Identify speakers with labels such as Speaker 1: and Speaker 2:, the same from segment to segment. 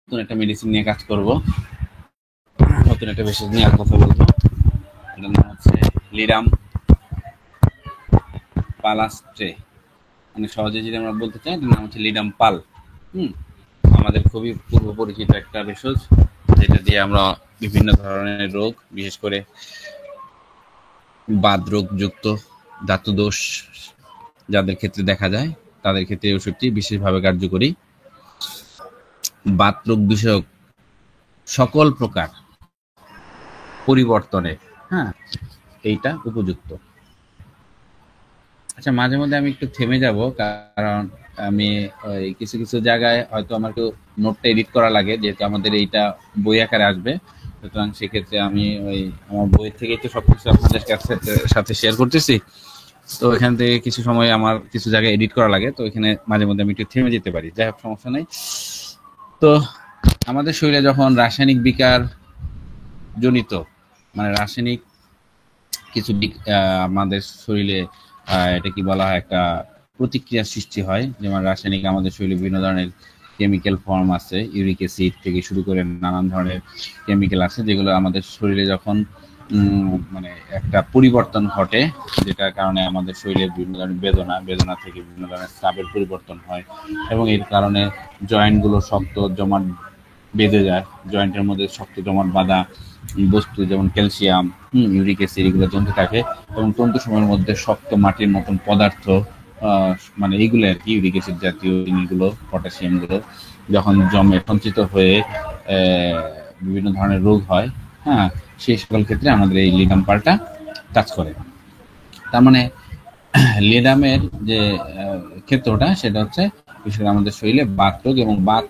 Speaker 1: নতুন একটা মেডিসিন নিয়ে কাজ করব, নতুন একটা ভেষজ নিয়ে আর কথা বলবো। এটার নাম হচ্ছে লিডাম পালাস্ট্রে, মানে সহজে যদি আমরা বলতে চাই এটার নাম হচ্ছে লিডাম পাল। আমাদের খুবই পূর্ব পরিচিত একটা ভেষজ, যেটা দিয়ে আমরা বিভিন্ন ধরনের রোগ, বিশেষ করে বাত রোগ যুক্ত ধাতু দোষ যাদের ক্ষেত্রে দেখা যায় তাদের ক্ষেত্রে এই ওষুধটি বিশেষভাবে কার্যকরী। বাত রোগ বিষয়ক সকল প্রকার পরিবর্তনে এইটা উপযুক্ত। আচ্ছা, মাঝে মধ্যে আমি একটু থেমে যাব, কারণ আমি কিছু কিছু জায়গায় হয়তো আমার একটু নোটটা এডিট করা লাগে, যেহেতু আমাদের এইটা বই আকারে আসবে। সুতরাং সেক্ষেত্রে আমি ওই আমার বই থেকেই তো সবকিছু আপনাদের সাথে শেয়ার করতেছি, তো এখান থেকে কিছু সময় আমার কিছু জায়গায় এডিট করা লাগে, তো এখানে মাঝে মধ্যে আমি একটু থেমে যেতে পারি। যাই হোক, সমস্যা নেই। তো আমাদের শরীরে যখন রাসায়নিক বিকার জনিত, মানে রাসায়নিক কিছু আমাদের শরীরে এটা কি বলা হয়, একটা প্রতিক্রিয়া সৃষ্টি হয়। যেমন রাসায়নিক আমাদের শরীরে বিভিন্ন ধরনের কেমিক্যাল ফর্ম আছে, ইউরিক অ্যাসিড থেকে শুরু করে নানান ধরনের কেমিক্যাল আছে, যেগুলো আমাদের শরীরে যখন মানে একটা পরিবর্তন ঘটে, যেটার কারণে আমাদের শরীরে বিভিন্ন ধরনের বেদনা থেকে বিভিন্ন ধরনের চাপের পরিবর্তন হয়, এবং এর কারণে জয়েন্টগুলো শক্ত জমাট বেঁধে যায়। জয়েন্টের মধ্যে শক্ত জমাট বাঁধা বস্তু যেমন ক্যালসিয়াম, ইউরিক অ্যাসিড এগুলো জমতে থাকে, এবং তন্তু সময়ের মধ্যে শক্ত মাটির মতন পদার্থ, মানে এইগুলো আর কি, ইউরিক অ্যাসিড জাতীয় জিনিসগুলো, পটাশিয়ামগুলো যখন জমে সঞ্চিত হয়ে বিভিন্ন ধরনের রোগ হয়, সেই সকল ক্ষেত্রে আমাদের এই লিডাম পালটা কাজ করে। তার মানে লিডামের যে ক্ষেত্রটা, সেটা হচ্ছে বিশেষ করে আমাদের শরীরে বাত রোগ এবং বাত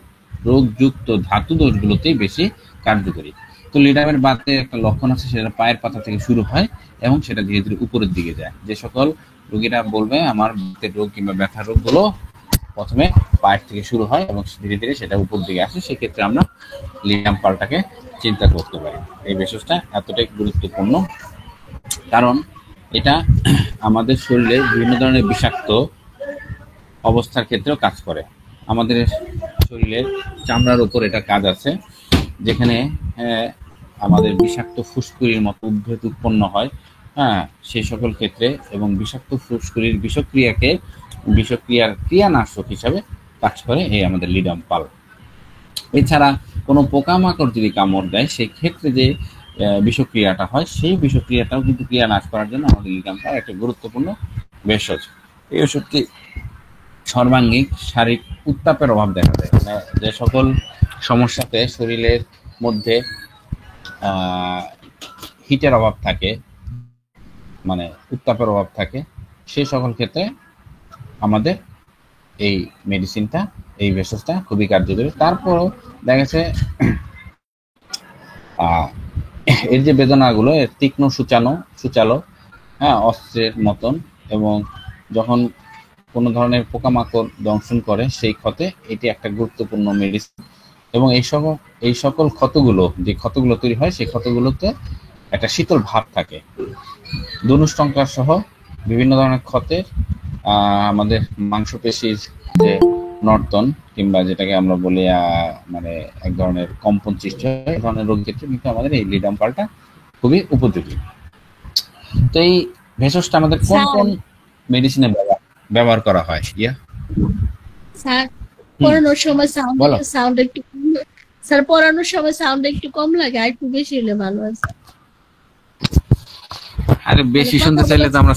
Speaker 1: রোগযুক্ত ধাতু দোষগুলোতেই বেশি কার্যকরী। তো লিডামের বাতের একটা লক্ষণ আছে, সেটা পায়ের পাতা থেকে শুরু হয় এবং সেটা ধীরে ধীরে উপরের দিকে যায়। যে সকল রোগীরা বলবে আমার বাতের রোগ কিংবা ব্যথার রোগগুলো প্রথমে পায়ের থেকে শুরু হয় এবং ধীরে ধীরে সেটা উপর দিকে আসে, সেক্ষেত্রে আমরা লিডাম পালটাকে চিন্তা করতে পারি। এই ভেষজটা এতটাই গুরুত্বপূর্ণ, কারণ এটা আমাদের শরীরে বিভিন্ন ধরনের বিষাক্ত অবস্থার ক্ষেত্রেও কাজ করে। আমাদের শরীরের চামড়ার উপর এটা কাজ আছে, যেখানে আমাদের বিষাক্ত ফুসকুড়ির মতো উদ্ভিদ উৎপন্ন হয়, সেই সকল ক্ষেত্রে, এবং বিষাক্ত ফুসকুড়ির বিষক্রিয়ার ক্রিয়ানাশক হিসাবে কাজ করে এই আমাদের লিডাম পাল। এছাড়া কোনো পোকামাকড় যদি কামড় দেয়, সেই ক্ষেত্রে যে বিষক্রিয়াটা হয়, সেই বিষক্রিয়াটাও কিন্তু ক্রিয়া নাশ করার জন্য আমাদের লিডাম পাল একটা গুরুত্বপূর্ণ ভেষজ। এই ওষুধটি সর্বাঙ্গিক শারীরিক উত্তাপের অভাব দেখা যায়, মানে যে সকল সমস্যাতে শরীরের মধ্যে হিটের অভাব থাকে, মানে উত্তাপের অভাব থাকে, সেই সকল ক্ষেত্রে আমাদের এই মেডিসিনটা, এই ভেষজটা খুবই কার্যকরী। তারপরও দেখা গেছে এর যে বেদনাগুলো, এর তীক্ষ্ণ সূচালো অস্ত্রের মতন, এবং যখন কোনো ধরনের পোকামাকড় দংশন করে সেই ক্ষতে এটি একটা গুরুত্বপূর্ণ মেডিসিন। এবং এই সকল ক্ষতগুলো, যে ক্ষতগুলো তৈরি হয়, সেই ক্ষতগুলোতে একটা শীতল ভাব থাকে। ধনুষ্টঙ্কার সহ বিভিন্ন ধরনের ক্ষতের আমাদের মাংসপেশির যে নর্তন, কিংবা যেটাকে আমরা বলি মানে এক ধরনের কম্পন সৃষ্টি হয়, এই ধরনের রোগের ক্ষেত্রে কিন্তু আমাদের এই লিডাম পালটা খুবই উপযোগী। তো এই ভেষজটা আমাদের কোন কোন মেডিসিনে ব্যবহার করা হয়?
Speaker 2: স্যার পড়ানোর সময় সাউন্ড একটু স্যার পড়ানোর সময় সাউন্ড একটু কম লাগে, আর একটু বেশি হলে ভালো আছে।
Speaker 1: আরে বেশি শুনতে চাইলে তো আমরা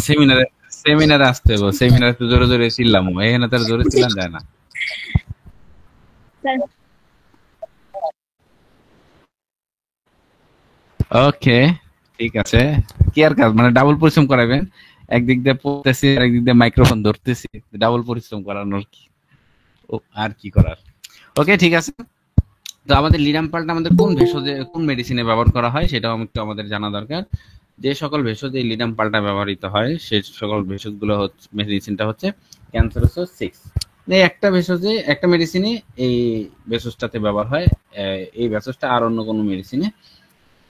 Speaker 1: সেমিনারে আসতে হবে, সেমিনারে তো জোরে জোরে চিল্লাম, এখানে তো জোরে চিল্লান যায় না। ওকে, ঠিক আছে। কি আর কাজ, মানে ডাবল পরিশ্রম করাবেন, একদিক দিয়ে পড়তেছি আর একদিক দিয়ে মাইক্রোফোন ধরতেছি, ডাবল পরিশ্রম করানোর কি আর কি করার। ওকে, ঠিক আছে। তো আমাদের লিডাম পালটা আমাদের কোন ভেষজে, কোন মেডিসিনে ব্যবহার করা হয় সেটাও একটু আমাদের জানা দরকার। যে সকল ভেষজ এই লিডাম পালটা ব্যবহৃত হয়, সেই সকল ভেষজগুলো হচ্ছে, মেডিসিনটা হচ্ছে ক্যান্সারোসোস 6। এই একটা ভেষজে, একটা মেডিসিনে এই ভেষজটাতে ব্যবহার হয়। এই ভেষজটা আর অন্য কোনো মেডিসিনে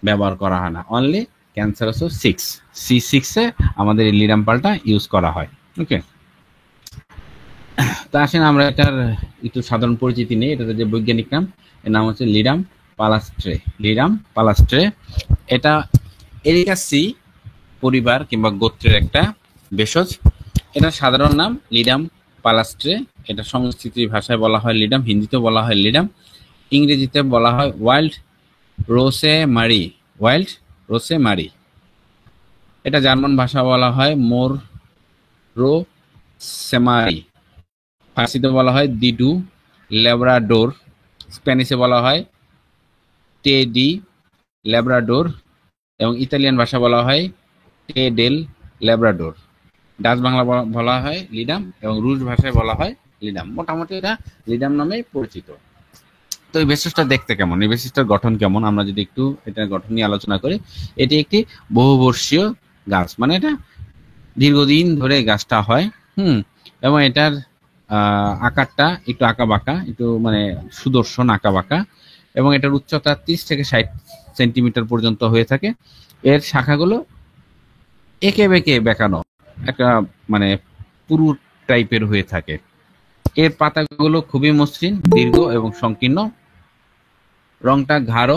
Speaker 1: ব্যবহার করা হয় না, অনলি ক্যান্সারোসোস 6 C6 এ আমাদের এই লিডাম পালটা ইউজ করা হয়। ওকে, তা আসেন আমরা এটার একটু সাধারণ পরিচিতি নেই। এটার যে বৈজ্ঞানিক নাম, এর নাম হচ্ছে লিডাম পালাস্ট্রে। লিডাম পালাস্ট্রে এটা এরিকাসি পরিবার কিংবা গোত্রের একটা ভেষজ। এটা সাধারণ নাম লিডাম পালাস্ট্রে। এটা সংস্কৃত ভাষায় বলা হয় লিডাম, হিন্দিতে বলা হয় লিডাম, ইংরেজিতে বলা হয় ওয়াইল্ড রোসেমারি। ওয়াইল্ড রোসেমারি। এটা জার্মান ভাষা বলা হয় মোর রোসেমারি। ফার্সিতে বলা হয় দিডু ল্যাব্রাডোর। স্প্যানিশে বলা হয় টেডি ল্যাব্রাডোর এবং ইতালিয়ান ভাষা বলা হয় টে ডেল ল্যাব্রাডোর। ডাচ বাংলা বলা হয় লিডাম এবং রুশ ভাষায় বলা হয় লিডাম। মোটামুটি এটা লিডাম নামে পরিচিত। তো এই ভেষজটা দেখতে কেমন, এই ভেষজটার গঠন কেমন, আমরা যদি একটু এটার গঠন নিয়ে আলোচনা করি। এটি একটি বহুবর্ষীয় গাছ, মানে এটা দীর্ঘদিন ধরে গাছটা হয়। এবং এটার আকারটা একটু আঁকা বাঁকা, একটু মানে সুদর্শন আঁকা বাঁকা, এবং এটার উচ্চতা 30 থেকে 60 সেন্টিমিটার পর্যন্ত হয়ে থাকে। এর শাখাগুলো এঁকে বেঁকে বেঁকানো, একটা মানে পুরু টাইপের হয়ে থাকে। এর পাতাগুলো খুবই মসৃণ, দীর্ঘ এবং সংকীর্ণ। রংটা গাঢ়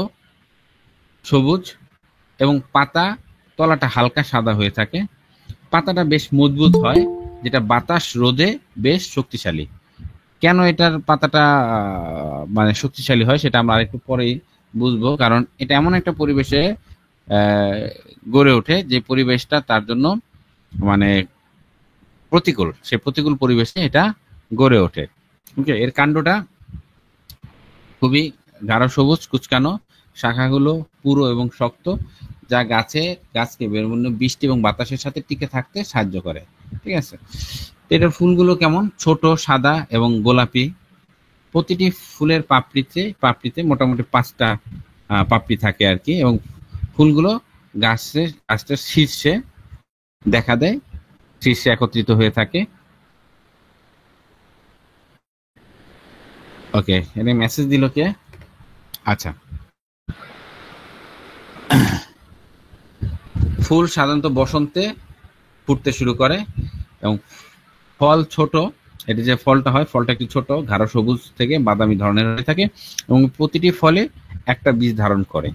Speaker 1: সবুজ এবং পাতা তলাটা হালকা সাদা হয়ে থাকে। পাতাটা বেশ মজবুত হয়, যেটা বাতাস রোধে বেশ শক্তিশালী। কেন এটার পাতাটা মানে শক্তিশালী হয় সেটা আমরা আরেকটু পরেই বুঝবো। কারণ এটা এমন একটা পরিবেশে গড়ে ওঠে যে পরিবেশটা তার জন্য মানে প্রতিকূল, সে প্রতিকূল পরিবেশে এটা গড়ে ওঠে। ওকে, এর কাণ্ডটা খুবই গাঢ় সবুজ কুচকানো, শাখাগুলো পুরো এবং শক্ত, যা গাছকে বিভিন্ন বৃষ্টি এবং বাতাসের সাথে টিকে থাকতে সাহায্য করে। ঠিক আছে, এটার ফুলগুলো কেমন, ছোট সাদা এবং গোলাপি। প্রতিটি ফুলের পাপড়িতে মোটামুটি 5টা পাপড়ি থাকে আর কি, এবং ফুলগুলো গাছটার শীর্ষে দেখা দেয়, শীর্ষে একত্রিত হয়ে থাকে। ওকে, এখানে মেসেজ দিল কে? আচ্ছা, ফুল সাধারণত বসন্তে ফুটতে শুরু করে এবং ফল ছোট। এটি যে ফলটা হয়, ফলটা একটু ছোট, গাঢ় সবুজ থেকে বাদামি ধরনের হয়ে থাকে এবং প্রতিটি ফলে একটা বীজ ধারণ করে।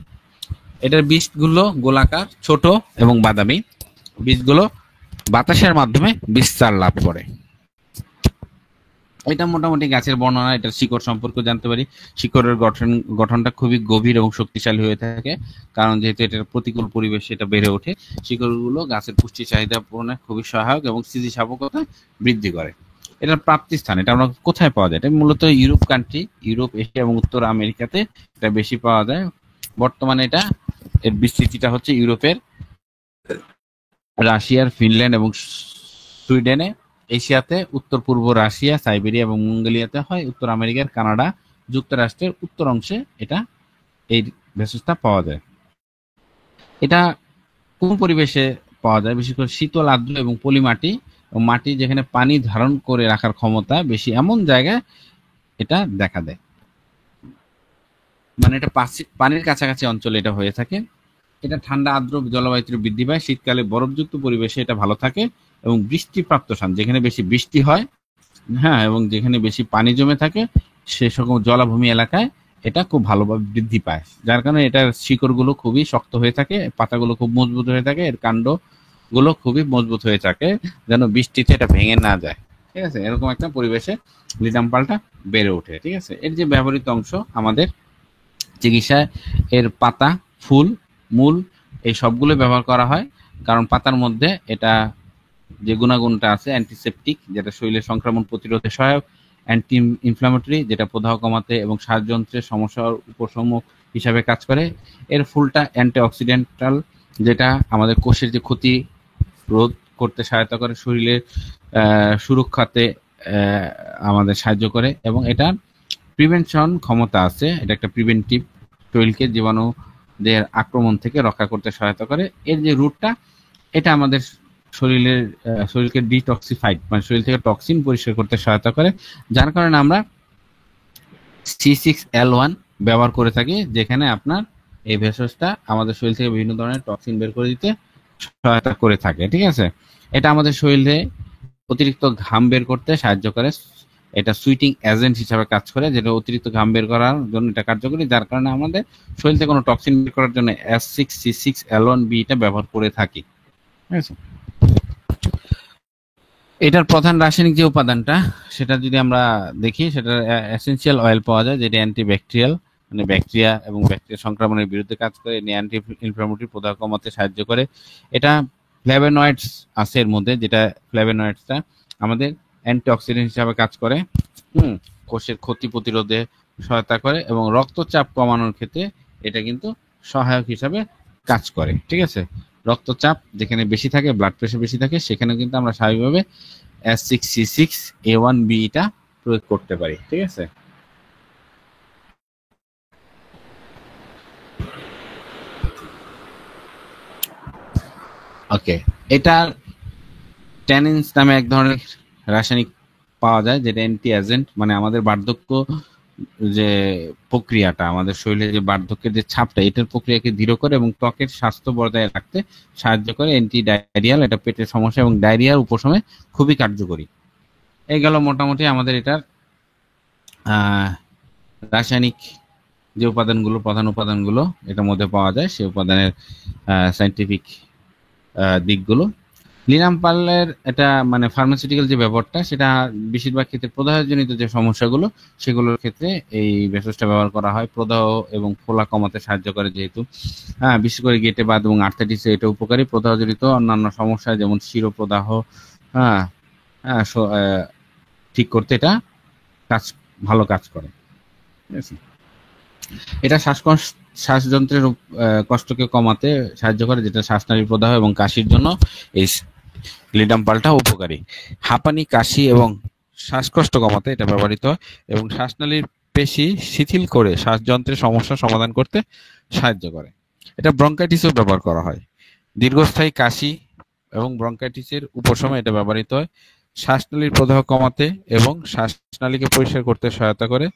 Speaker 1: এটার বীজগুলো গোলাকার, ছোট এবং বাদামি। বীজগুলো বাতাসের মাধ্যমে বিস্তার লাভ করে। এটা মোটামুটি গাছের বর্ণনা। এটার শিকড় সম্পর্কে জানতে পারি। শিকড়ের গঠনটা খুবই গভীর এবং শক্তিশালী হয়ে থাকে, কারণ যেহেতু এটার প্রতিকূল পরিবেশে এটা বেড়ে ওঠে। শিকড়গুলো গাছের পুষ্টি চাহিদা পূরণে খুবই সহায়ক এবং স্থিতিস্থাপকতা বৃদ্ধি করে। এটার প্রাপ্তি স্থান, এটা আমরা কোথায় পাওয়া যায়? এটা মূলত ইউরোপ কান্ট্রি, ইউরোপ, এশিয়া এবং উত্তর আমেরিকাতে এটা বেশি পাওয়া যায়। বর্তমানে এর বিস্তৃতিটা হচ্ছে ইউরোপের, রাশিয়ার, ফিনল্যান্ড এবং সুইডেনে। এশিয়াতে উত্তর পূর্ব রাশিয়া, সাইবেরিয়া এবং মঙ্গোলিয়াতে হয়। উত্তর আমেরিকার কানাডা, যুক্তরাষ্ট্রের উত্তর অংশে এই ভেষজটা পাওয়া যায়। এটা কোন পরিবেশে পাওয়া যায়? বিশেষ করে শীতল, আর্দ্র এবং পলি মাটি, এবং মাটি যেখানে পানি ধারণ করে রাখার ক্ষমতা বেশি, এমন জায়গায় এটা দেখা দেয়। মানে এটা পানির কাছাকাছি অঞ্চলে এটা হয়ে থাকে। এটা ঠান্ডা আর্দ্র জলবায়ুতে বৃদ্ধি পায়। শীতকালে বরফযুক্ত পরিবেশে এটা ভালো থাকে এবং বৃষ্টিপ্রাপ্ত স্থান, যেখানে বেশি বৃষ্টি হয়, হ্যাঁ, এবং যেখানে বেশি পানি জমে থাকে, সে সকল জলাভূমি এলাকায় এটা খুব ভালোভাবে বৃদ্ধি পায়। যার কারণে এটার শিকড়গুলো খুবই শক্ত হয়ে থাকে, পাতাগুলো খুব মজবুত হয়ে থাকে, এর কাণ্ডগুলো খুবই মজবুত হয়ে থাকে, যেন বৃষ্টিতে এটা ভেঙে না যায়। ঠিক আছে, এরকম একটা পরিবেশে লিডাম পালটা বেড়ে ওঠে। ঠিক আছে, এর যে ব্যবহৃত অংশ আমাদের চিকিৎসায়, এর পাতা, ফুল, মূল, এই সবগুলো ব্যবহার করা হয়। কারণ পাতার মধ্যে এটা যে গুণাগুণটা আছে, অ্যান্টিসেপটিক, যেটা শরীরের সংক্রমণ প্রতিরোধে সহায়ক, অ্যান্টি ইনফ্লামেটরি, যেটা প্রদাহ কমাতে এবং শ্বাসযন্ত্রের সমস্যার উপশম হিসাবে কাজ করে। এর ফুলটা অ্যান্টিঅক্সিডেন্টাল, যেটা আমাদের কোষের যে ক্ষতি রোধ করতে সহায়তা করে, শরীরের সুরক্ষাতে আমাদের সাহায্য করে, এবং এটা প্রিভেনশন ক্ষমতা আছে। এটা একটা প্রিভেন্টিভ, শরীরকে জীবাণুদের আক্রমণ থেকে রক্ষা করতে সহায়তা করে। এর যে রুটটা, এটা আমাদের শরীরকে ডিটক্সিফাইড, মানে শরীর থেকে টক্সিন পরিষ্কার করতে সহায়তা করে। যার কারণে আমরা C6L1 ব্যবহার করে থাকি, যেখানে আপনার এই ভেষজটা আমাদের শরীর থেকে বিভিন্ন ধরনের টক্সিন বের করে দিতে সহায়তা করে থাকে। ঠিক আছে, এটা আমাদের শরীরে অতিরিক্ত ঘাম বের করতে সাহায্য করে, এটা সুইটিং এজেন্ট হিসাবে কাজ করে, যেটা অতিরিক্ত ঘাম বের করার জন্য এটা কার্যকরী, যার কারণে আমাদের শরীর থেকে কোনো টক্সিন বের করার জন্য S6C6L1B এটা ব্যবহার করে থাকি। ঠিক আছে, এটার প্রধান রাসায়নিক যে উপাদানটা সেটা যদি আমরা দেখি, সেটা এসেনশিয়াল অয়েল পাওয়া যায়, যেটা অ্যান্টিব্যাকটেরিয়াল, মানে ব্যাকটেরিয়া এবং ব্যাকটেরিয়া সংক্রমণের বিরুদ্ধে কাজ করে, অ্যান্টি ইনফ্লামেটরি প্রদাহ কমাতে সাহায্য করে। এটা ফ্ল্যাভোনয়েডস আছে এর মধ্যে, যেটা ফ্ল্যাভোনয়েডসটা আমাদের অ্যান্টিঅক্সিডেন্ট হিসাবে কাজ করে, কোষের ক্ষতি প্রতিরোধে সহায়তা করে এবং রক্তচাপ কমানোর ক্ষেত্রে এটা কিন্তু সহায়ক হিসাবে কাজ করে। ঠিক আছে, রক্তচাপ যেখানে বেশি থাকে, ব্লাড প্রেশার বেশি থাকে, সেখানে কিন্তু আমরা স্বাভাবিকভাবে S6C6A1B টা প্রয়োগ করতে পারি। ঠিক আছে, ওকে। এটার ট্যানিনস নামে এক ধরনের রাসায়নিক পাওয়া যায়, যেটা অ্যান্টি এজেন্ট, মানে আমাদের বার্ধক্য যে প্রক্রিয়াটা, আমাদের শরীরে যে বার্ধক্যের যে ছাপটা, এটার প্রক্রিয়াকে দৃঢ় করে এবং ত্বকের স্বাস্থ্য বজায় রাখতে সাহায্য করে। অ্যান্টি ডায়রিয়াল, এটা পেটের সমস্যা এবং ডায়রিয়ার উপশমে খুবই কার্যকরী। এই গেল মোটামুটি আমাদের এটার রাসায়নিক যে উপাদানগুলো, প্রধান উপাদানগুলো এটার মধ্যে পাওয়া যায়, সেই উপাদানের সায়েন্টিফিক দিকগুলো। লিনামপালের এটা মানে ফার্মাসিউটিক্যাল যে ব্যবহারটা, সেটা বেশিরভাগ ক্ষেত্রে প্রদাহজনিত যে সমস্যাগুলো, সেগুলোর ক্ষেত্রে এই ভেষজটা ব্যবহার করা হয়। প্রদাহ এবং ফোলা কমাতে সাহায্য করে, যেহেতু বিশেষ করে গেটে বাত এবং আর্থ্রাইটিসে এটা উপকারী। প্রদাহজনিত অন্যান্য সমস্যা যেমন শিরোপ্রদাহ ঠিক করতে এটা ভালো কাজ করে। ঠিক আছে, এটা শ্বাসযন্ত্রের কষ্টকে কমাতে সাহায্য করে, যেটা শ্বাসনালীর প্রদাহ এবং কাশির জন্য এই লিনামপালটা উপকারী। হাঁপানি, কাশি এবং শ্বাসকষ্ট কমাতে এটা ব্যবহৃত হয় এবং শ্বাসনালীর পেশি শিথিল করে শ্বাসযন্ত্রের সমস্যা সমাধান করতে সাহায্য করে। এটা ব্রঙ্কাইটিসেও ব্যবহার করা হয়। দীর্ঘস্থায়ী কাশি এবং ব্রঙ্কাইটিসের উপশমে এটা ব্যবহৃত হয়। শ্বাসনালীর প্রদাহ কমাতে এবং শ্বাসনালীকে পরিষ্কার করতে সহায়তা করে।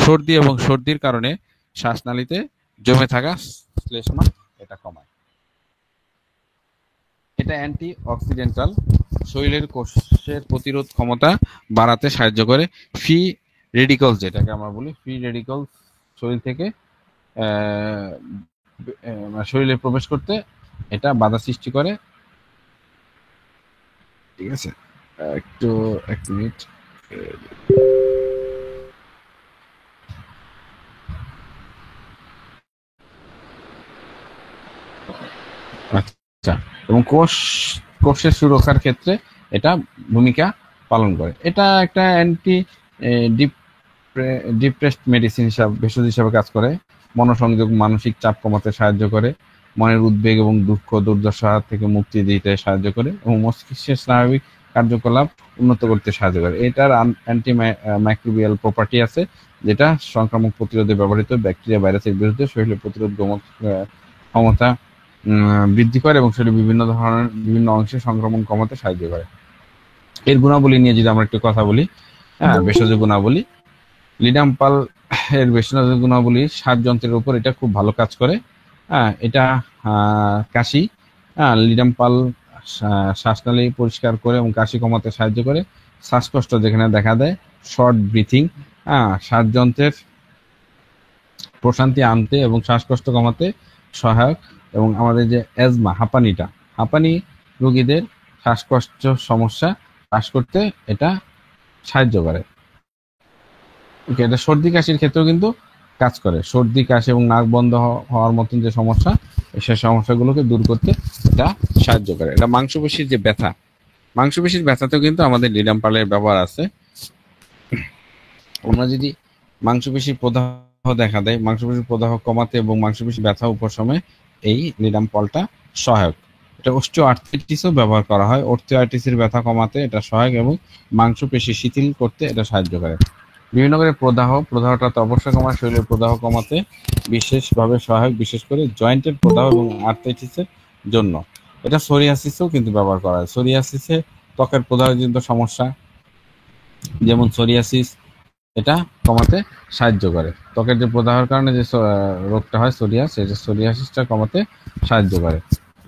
Speaker 1: সর্দি এবং সর্দির কারণে শ্বাসনালীতে জমে থাকা শ্লেষ্মা এটা কমায়। এটা অ্যান্টি অক্সিডেন্টাল, শরীরের কোষের প্রতিরোধ ক্ষমতা বাড়াতে সাহায্য করে। ফ্রি রেডিক্যালস, যেটাকে আমরা বলি ফ্রি রেডিক্যালস, শরীর থেকে শরীরে প্রবেশ করতে এটা বাধা সৃষ্টি করে। ঠিক আছে, এক মিনিট। আচ্ছা, এবং কোষের সুরক্ষার ক্ষেত্রে এটা ভূমিকা পালন করে। এটা একটা অ্যান্টি ডিপ্রেসড মেডিসিন ভেষজ হিসাবে কাজ করে। মনোসংযোগ, মানসিক চাপ কমাতে সাহায্য করে। মনের উদ্বেগ এবং দুঃখ দুর্দশা থেকে মুক্তি দিতে সাহায্য করে এবং মস্তিষ্কের স্বাভাবিক কার্যকলাপ উন্নত করতে সাহায্য করে। এটার অ্যান্টি মাইক্রোবিয়াল প্রপার্টি আছে, যেটা সংক্রামক প্রতিরোধে ব্যবহৃত। ব্যাকটেরিয়া, ভাইরাসের বিরুদ্ধে শরীরের প্রতিরোধ ক্ষমতা বৃদ্ধি করে এবং শরীরের বিভিন্ন অংশে সংক্রমণ কমাতে সাহায্য করে। এর গুণাবলী নিয়ে যদি আমরা একটু কথা বলি, ভেষজ গুণাবলী, লিনামপাল এর ভেষজ গুণাবলী শ্বাসযন্ত্রের উপর এটা খুব ভালো কাজ করে। এটা কাশি, লিনামপাল শ্বাসনালী পরিষ্কার করে এবং কাশি কমাতে সাহায্য করে। শ্বাসকষ্ট যেখানে দেখা দেয়, শর্ট ব্রিথিং, শ্বাসযন্ত্রের প্রশান্তি আনতে এবং শ্বাসকষ্ট কমাতে সহায়ক। এবং আমাদের যে অ্যাজমা, হাঁপানি রোগীদের শ্বাসকষ্ট সমস্যা হ্রাস করতে এটা সাহায্য করে। ওকে, এটা সর্দি কাশির ক্ষেত্রেও কিন্তু কাজ করে। সর্দি কাশি এবং নাক বন্ধ হওয়ার মতন যে সমস্যা, সেই সমস্যাগুলোকে দূর করতে এটা সাহায্য করে। এটা মাংসপেশির যে ব্যথা, মাংসপেশির ব্যথাতেও কিন্তু আমাদের লিনামপালের ব্যবহার আছে। আমরা যদি মাংসপেশির প্রদাহ দেখা দেয়, মাংসপেশির প্রদাহ কমাতে এবং মাংসপেশির ব্যথা উপশমে এই লিনামপালটা সহায়ক। এটা অস্টিওআর্থ্রাইটিসও ব্যবহার করা হয়। অস্টিওআর্থ্রাইটিসের ব্যথা কমাতে এটা সহায়ক এবং মাংসপেশি শিথিল করতে এটা সাহায্য করে। বিভিন্ন করে প্রদাহটা তো অবশ্যই কমায়, শরীরের প্রদাহ কমাতে বিশেষভাবে সহায়ক, বিশেষ করে জয়েন্টের প্রদাহ এবং আর্থ্রাইটিসের জন্য। এটা সোরিয়াসিসেও কিন্তু ব্যবহার করা হয়। সোরিয়াসিসে ত্বকের প্রদাহজনিত সমস্যা যেমন সোরিয়াসিস, এটা কমাতে সাহায্য করে। ত্বকের যে প্রদাহের কারণে যে রোগটা হয় সোরিয়াসিসটা কমাতে সাহায্য করে।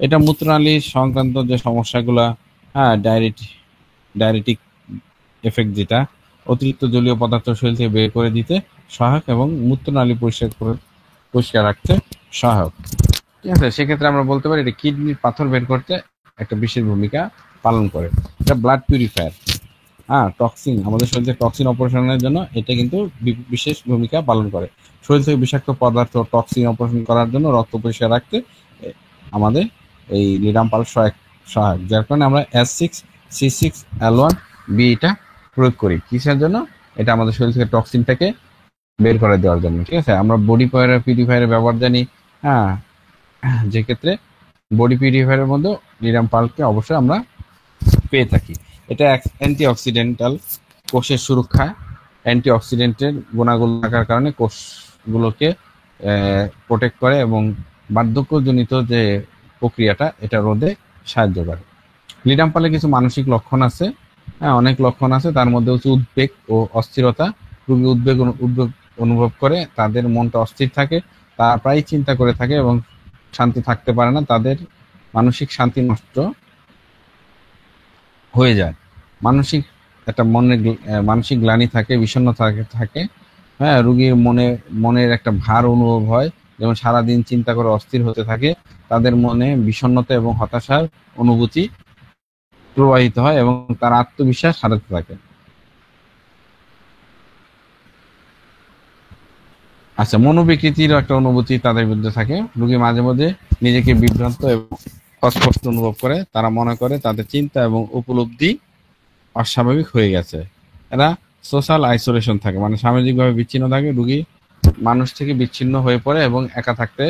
Speaker 1: এটা মূত্রনালী সংক্রান্ত যে সমস্যাগুলা, ডায়রিটিক এফেক্ট যেটা, অতিরিক্ত জলীয় পদার্থ শরীর থেকে বের করে দিতে সহায়ক এবং মূত্রনালী পরিষ্কার রাখতে সহায়ক। ঠিক আছে, সেক্ষেত্রে আমরা বলতে পারি এটা কিডনির পাথর বের করতে একটা বিশেষ ভূমিকা পালন করে। এটা ব্লাড পিউরিফায়ার। টক্সিন, আমাদের শরীরে টক্সিন অপারেশনের জন্য এটা কিন্তু বিশেষ ভূমিকা পালন করে। শরীর থেকে বিষাক্ত পদার্থ টক্সিন অপারেশন করার জন্য রক্ত পরিষ্কার রাখতে আমাদের এই লিডাম্পাল সহায়ক, যার কারণে আমরা S6C6L1B এটা প্রয়োগ করি। কিসের জন্য? এটা আমাদের শরীর থেকে টক্সিনটাকে বের করে দেওয়ার জন্য। ঠিক আছে, আমরা বডি পিউরিফায়ারের ব্যবহার জানি। যে ক্ষেত্রে বডি পিউরিফায়ারের মধ্যে লিডাম্পালকে অবশ্যই আমরা পেয়ে থাকি। এটা অ্যান্টিঅক্সিডেন্টাল, কোষের সুরক্ষা, অ্যান্টিঅক্সিডেন্টের গুণাগুণ থাকার কারণে কোষগুলোকে প্রোটেক্ট করে এবং বার্ধক্যজনিত যে প্রক্রিয়াটা এটা রোধে সাহায্য করে। লিডাম্পালে কিছু মানসিক লক্ষণ আছে, অনেক লক্ষণ আছে, তার মধ্যে হচ্ছে উদ্বেগ ও অস্থিরতা। রোগী উদ্বেগ অনুভব করে, তাদের মনটা অস্থির থাকে, তারা প্রায় চিন্তা করে থাকে এবং শান্তি থাকতে পারে না, তাদের মানসিক শান্তি নষ্ট হয়ে যায়। মানসিক গ্লানি থাকে, বিষণ্ণ থাকে। রোগীর মনের একটা ভার অনুভব হয়, যেমন সারাদিন চিন্তা করে অস্থির হতে থাকে। তাদের মনে বিষণ্ণতা এবং হতাশার অনুভূতি প্রবাহিত হয় এবং তার আত্মবিশ্বাস হারাতে থাকে। আচ্ছা, মনোবিকৃতির একটা অনুভূতি তাদের মধ্যে থাকে। রোগী মাঝে মধ্যে নিজেকে বিভ্রান্ত এবং অস্পষ্ট অনুভব করে, তারা মনে করে তাদের চিন্তা এবং উপলব্ধি অস্বাভাবিক হয়ে গেছে। এরা সোশ্যাল আইসোলেশন থাকে, মানে সামাজিকভাবে বিচ্ছিন্ন থাকে। রোগী মানুষ থেকে বিচ্ছিন্ন হয়ে পড়ে এবং একা থাকতে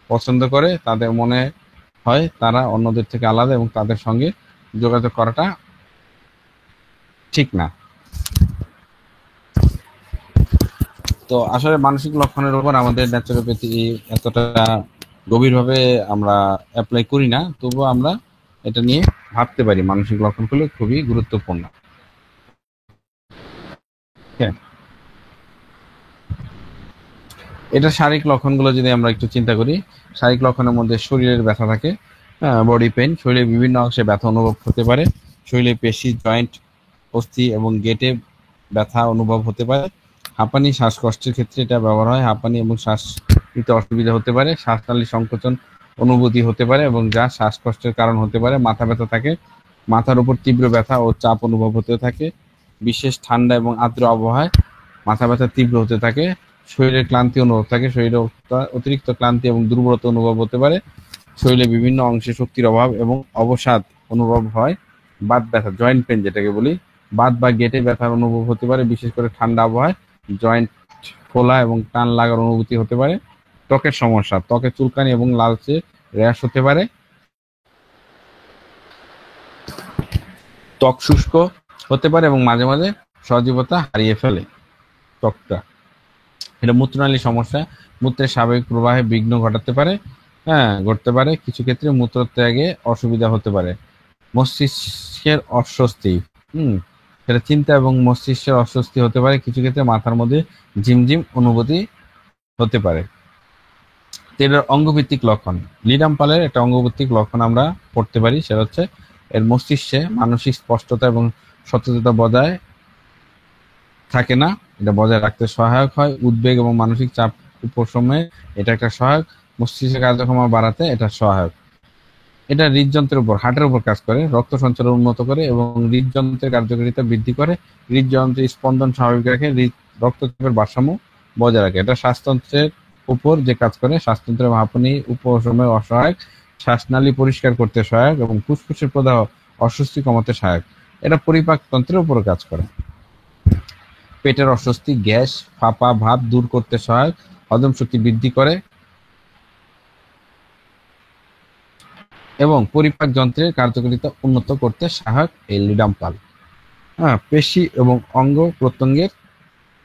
Speaker 1: পছন্দ করে। তাদের মনে হয় তারা অন্যদের থেকে আলাদা এবং তাদের সঙ্গে যোগাযোগ করাটা ঠিক না। তো আসলে মানসিক লক্ষণের উপর আমাদের ন্যাচুরোপ্যাথি এতটা গভীরভাবে আমরা অ্যাপ্লাই করি না, তবুও আমরা এটা নিয়ে ভাবতে পারি। মানসিক লক্ষণগুলো খুবই গুরুত্বপূর্ণ। এটা শারীরিক লক্ষণগুলো যদি আমরা একটু চিন্তা করি, শারীরিক লক্ষণের মধ্যে শরীরের ব্যথা থাকে, বডি পেইন, শরীরের বিভিন্ন অংশে ব্যথা অনুভব হতে পারে, শরীরের পেশি, জয়েন্ট, অস্থি এবং গেটে ব্যথা অনুভব হতে পারে। হাঁপানি, শ্বাসকষ্টের ক্ষেত্রে এটা ব্যবহার হয়। হাঁপানি এবং শ্বাস নিতে অসুবিধা হতে পারে, শ্বাসনালী সংকোচন অনুভূতি হতে পারে এবং যা শ্বাসকষ্টের কারণ হতে পারে। মাথা ব্যথা থাকে, মাথার উপর তীব্র ব্যথা ও চাপ অনুভব হতে থাকে। বিশেষ ঠান্ডা এবং আর্দ্র আবহাওয়ায় মাথা ব্যথা তীব্র হতে থাকে। শরীরের ক্লান্তি অনুভব থাকে, শরীরে অতিরিক্ত ক্লান্তি এবং দুর্বলতা অনুভব হতে পারে। শরীরে বিভিন্ন অংশে শক্তির অভাব এবং অবসাদ অনুভব হয়। বাত ব্যথা, জয়েন্ট পেন যেটাকে বলি, বাত বা গেটে ব্যথার অনুভব হতে পারে, বিশেষ করে ঠান্ডা আবহাওয়ায় জয়েন্ট ফোলা এবং টান লাগার অনুভূতি হতে পারে। ত্বকের সমস্যা, ত্বকে চুলকানি এবং লালচে র্যাশ হতে পারে। ত্বক শুষ্ক হতে পারে এবং মাঝে মাঝে সজীবতা হারিয়ে ফেলে ত্বকটা। এটা মূত্রনালী সমস্যা, মূত্রের স্বাভাবিক প্রবাহে বিঘ্ন ঘটতে পারে। কিছু ক্ষেত্রে মূত্রত্যাগে অসুবিধা হতে পারে। মস্তিষ্কের অস্বস্তি, সেটা চিন্তা এবং মস্তিষ্কের অস্বস্তি হতে পারে। কিছু ক্ষেত্রে মাথার মধ্যে ঝিমঝিম অনুভূতি হতে পারে। এটার অঙ্গভিত্তিক লক্ষণ, লিডাম্পালের একটা অঙ্গভিত্তিক লক্ষণ আমরা পড়তে পারি, সেটা হচ্ছে এর মস্তিষ্কে মানসিক স্পষ্টতা এবং সচেতনতা বজায় থাকে না, এটা বজায় রাখতে সহায়ক হয়। উদ্বেগ এবং মানসিক চাপ উপশমে এটা একটা সহায়ক। মস্তিষ্কের কার্যক্ষমতা বাড়াতে এটা সহায়ক। এটা হৃদযন্ত্রের উপর, হার্টের উপর কাজ করে, রক্ত সঞ্চালন উন্নত করে এবং হৃদযন্ত্রের কার্যকারিতা বৃদ্ধি করে। হৃদযন্ত্রের স্পন্দন স্বাভাবিক রাখে, রক্তচাপের ভারসাম্য বজায় রাখে। এটা শ্বাসতন্ত্রের উপর যে কাজ করে, শ্বাসতন্ত্রের হাঁপানি উপশমে অসহায়ক, শ্বাসনালী পরিষ্কার করতে সহায়ক এবং ফুসফুসের প্রদাহ অস্বস্তি কমাতে সহায়ক। এটা পরিপাকতন্ত্রের উপর কাজ করে। পেটের অস্বস্তি, গ্যাস, ফাঁপা ভাব দূর করতে সহায়ক, হজম শক্তি বৃদ্ধি করে এবং পরিপাক যন্ত্রের কার্যকারিতা উন্নত করতে সহায়ক এই লিডাম্পাল। পেশি এবং অঙ্গ প্রত্যঙ্গের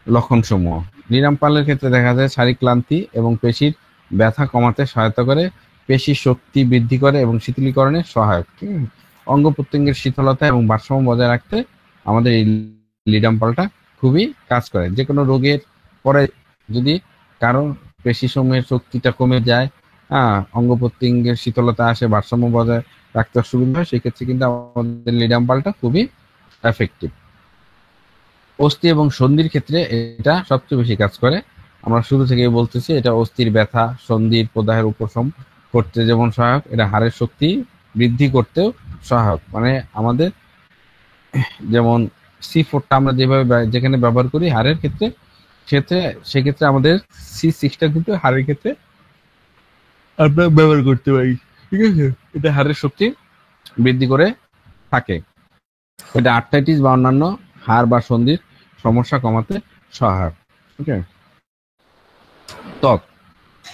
Speaker 1: লক্ষণসমূহ, লিডাম্পালের ক্ষেত্রে দেখা যায় শারীরিক ক্লান্তি এবং পেশির ব্যথা কমাতে সহায়তা করে, পেশির শক্তি বৃদ্ধি করে এবং শীতলীকরণে সহায়ক। অঙ্গ প্রত্যঙ্গের শীতলতা এবং ভারসাম্য বজায় রাখতে আমাদের এই লিডাম্পালটা খুবই কাজ করে। যে কোনো রোগের পরে যদি কারো পেশিসমূহের শক্তিটা কমে যায়, অঙ্গ প্রত্যঙ্গের শীতলতা আসে, ভারসাম্য বজায় রাখতে অসুবিধা হয়, সেক্ষেত্রে কিন্তু আমাদের লিডাম্পালটা খুবই এফেক্টিভ। অস্থি এবং সন্ধির ক্ষেত্রে এটা সবচেয়ে বেশি কাজ করে। আমরা শুরু থেকেই বলতেছি, এটা অস্থির ব্যথা, সন্ধির প্রদাহের উপশম করতে যেমন সহায়ক, এটা হাড়ের শক্তি বৃদ্ধি করতেও সহায়ক। মানে আমাদের যেমন C4টা আমরা যেভাবে যেখানে ব্যবহার করি হাড়ের ক্ষেত্রে, সেক্ষেত্রে আমাদের C6টা কিন্তু হাড়ের ক্ষেত্রে আমরা ব্যবহার করতে পারি। ঠিক আছে, এটা হাড়ের শক্তি বৃদ্ধি করে থাকে। এটা আর্থ্রাইটিস বা অন্যান্য হাড় বা সন্ধির সমস্যা কমাতে সহায়ক। ওকে।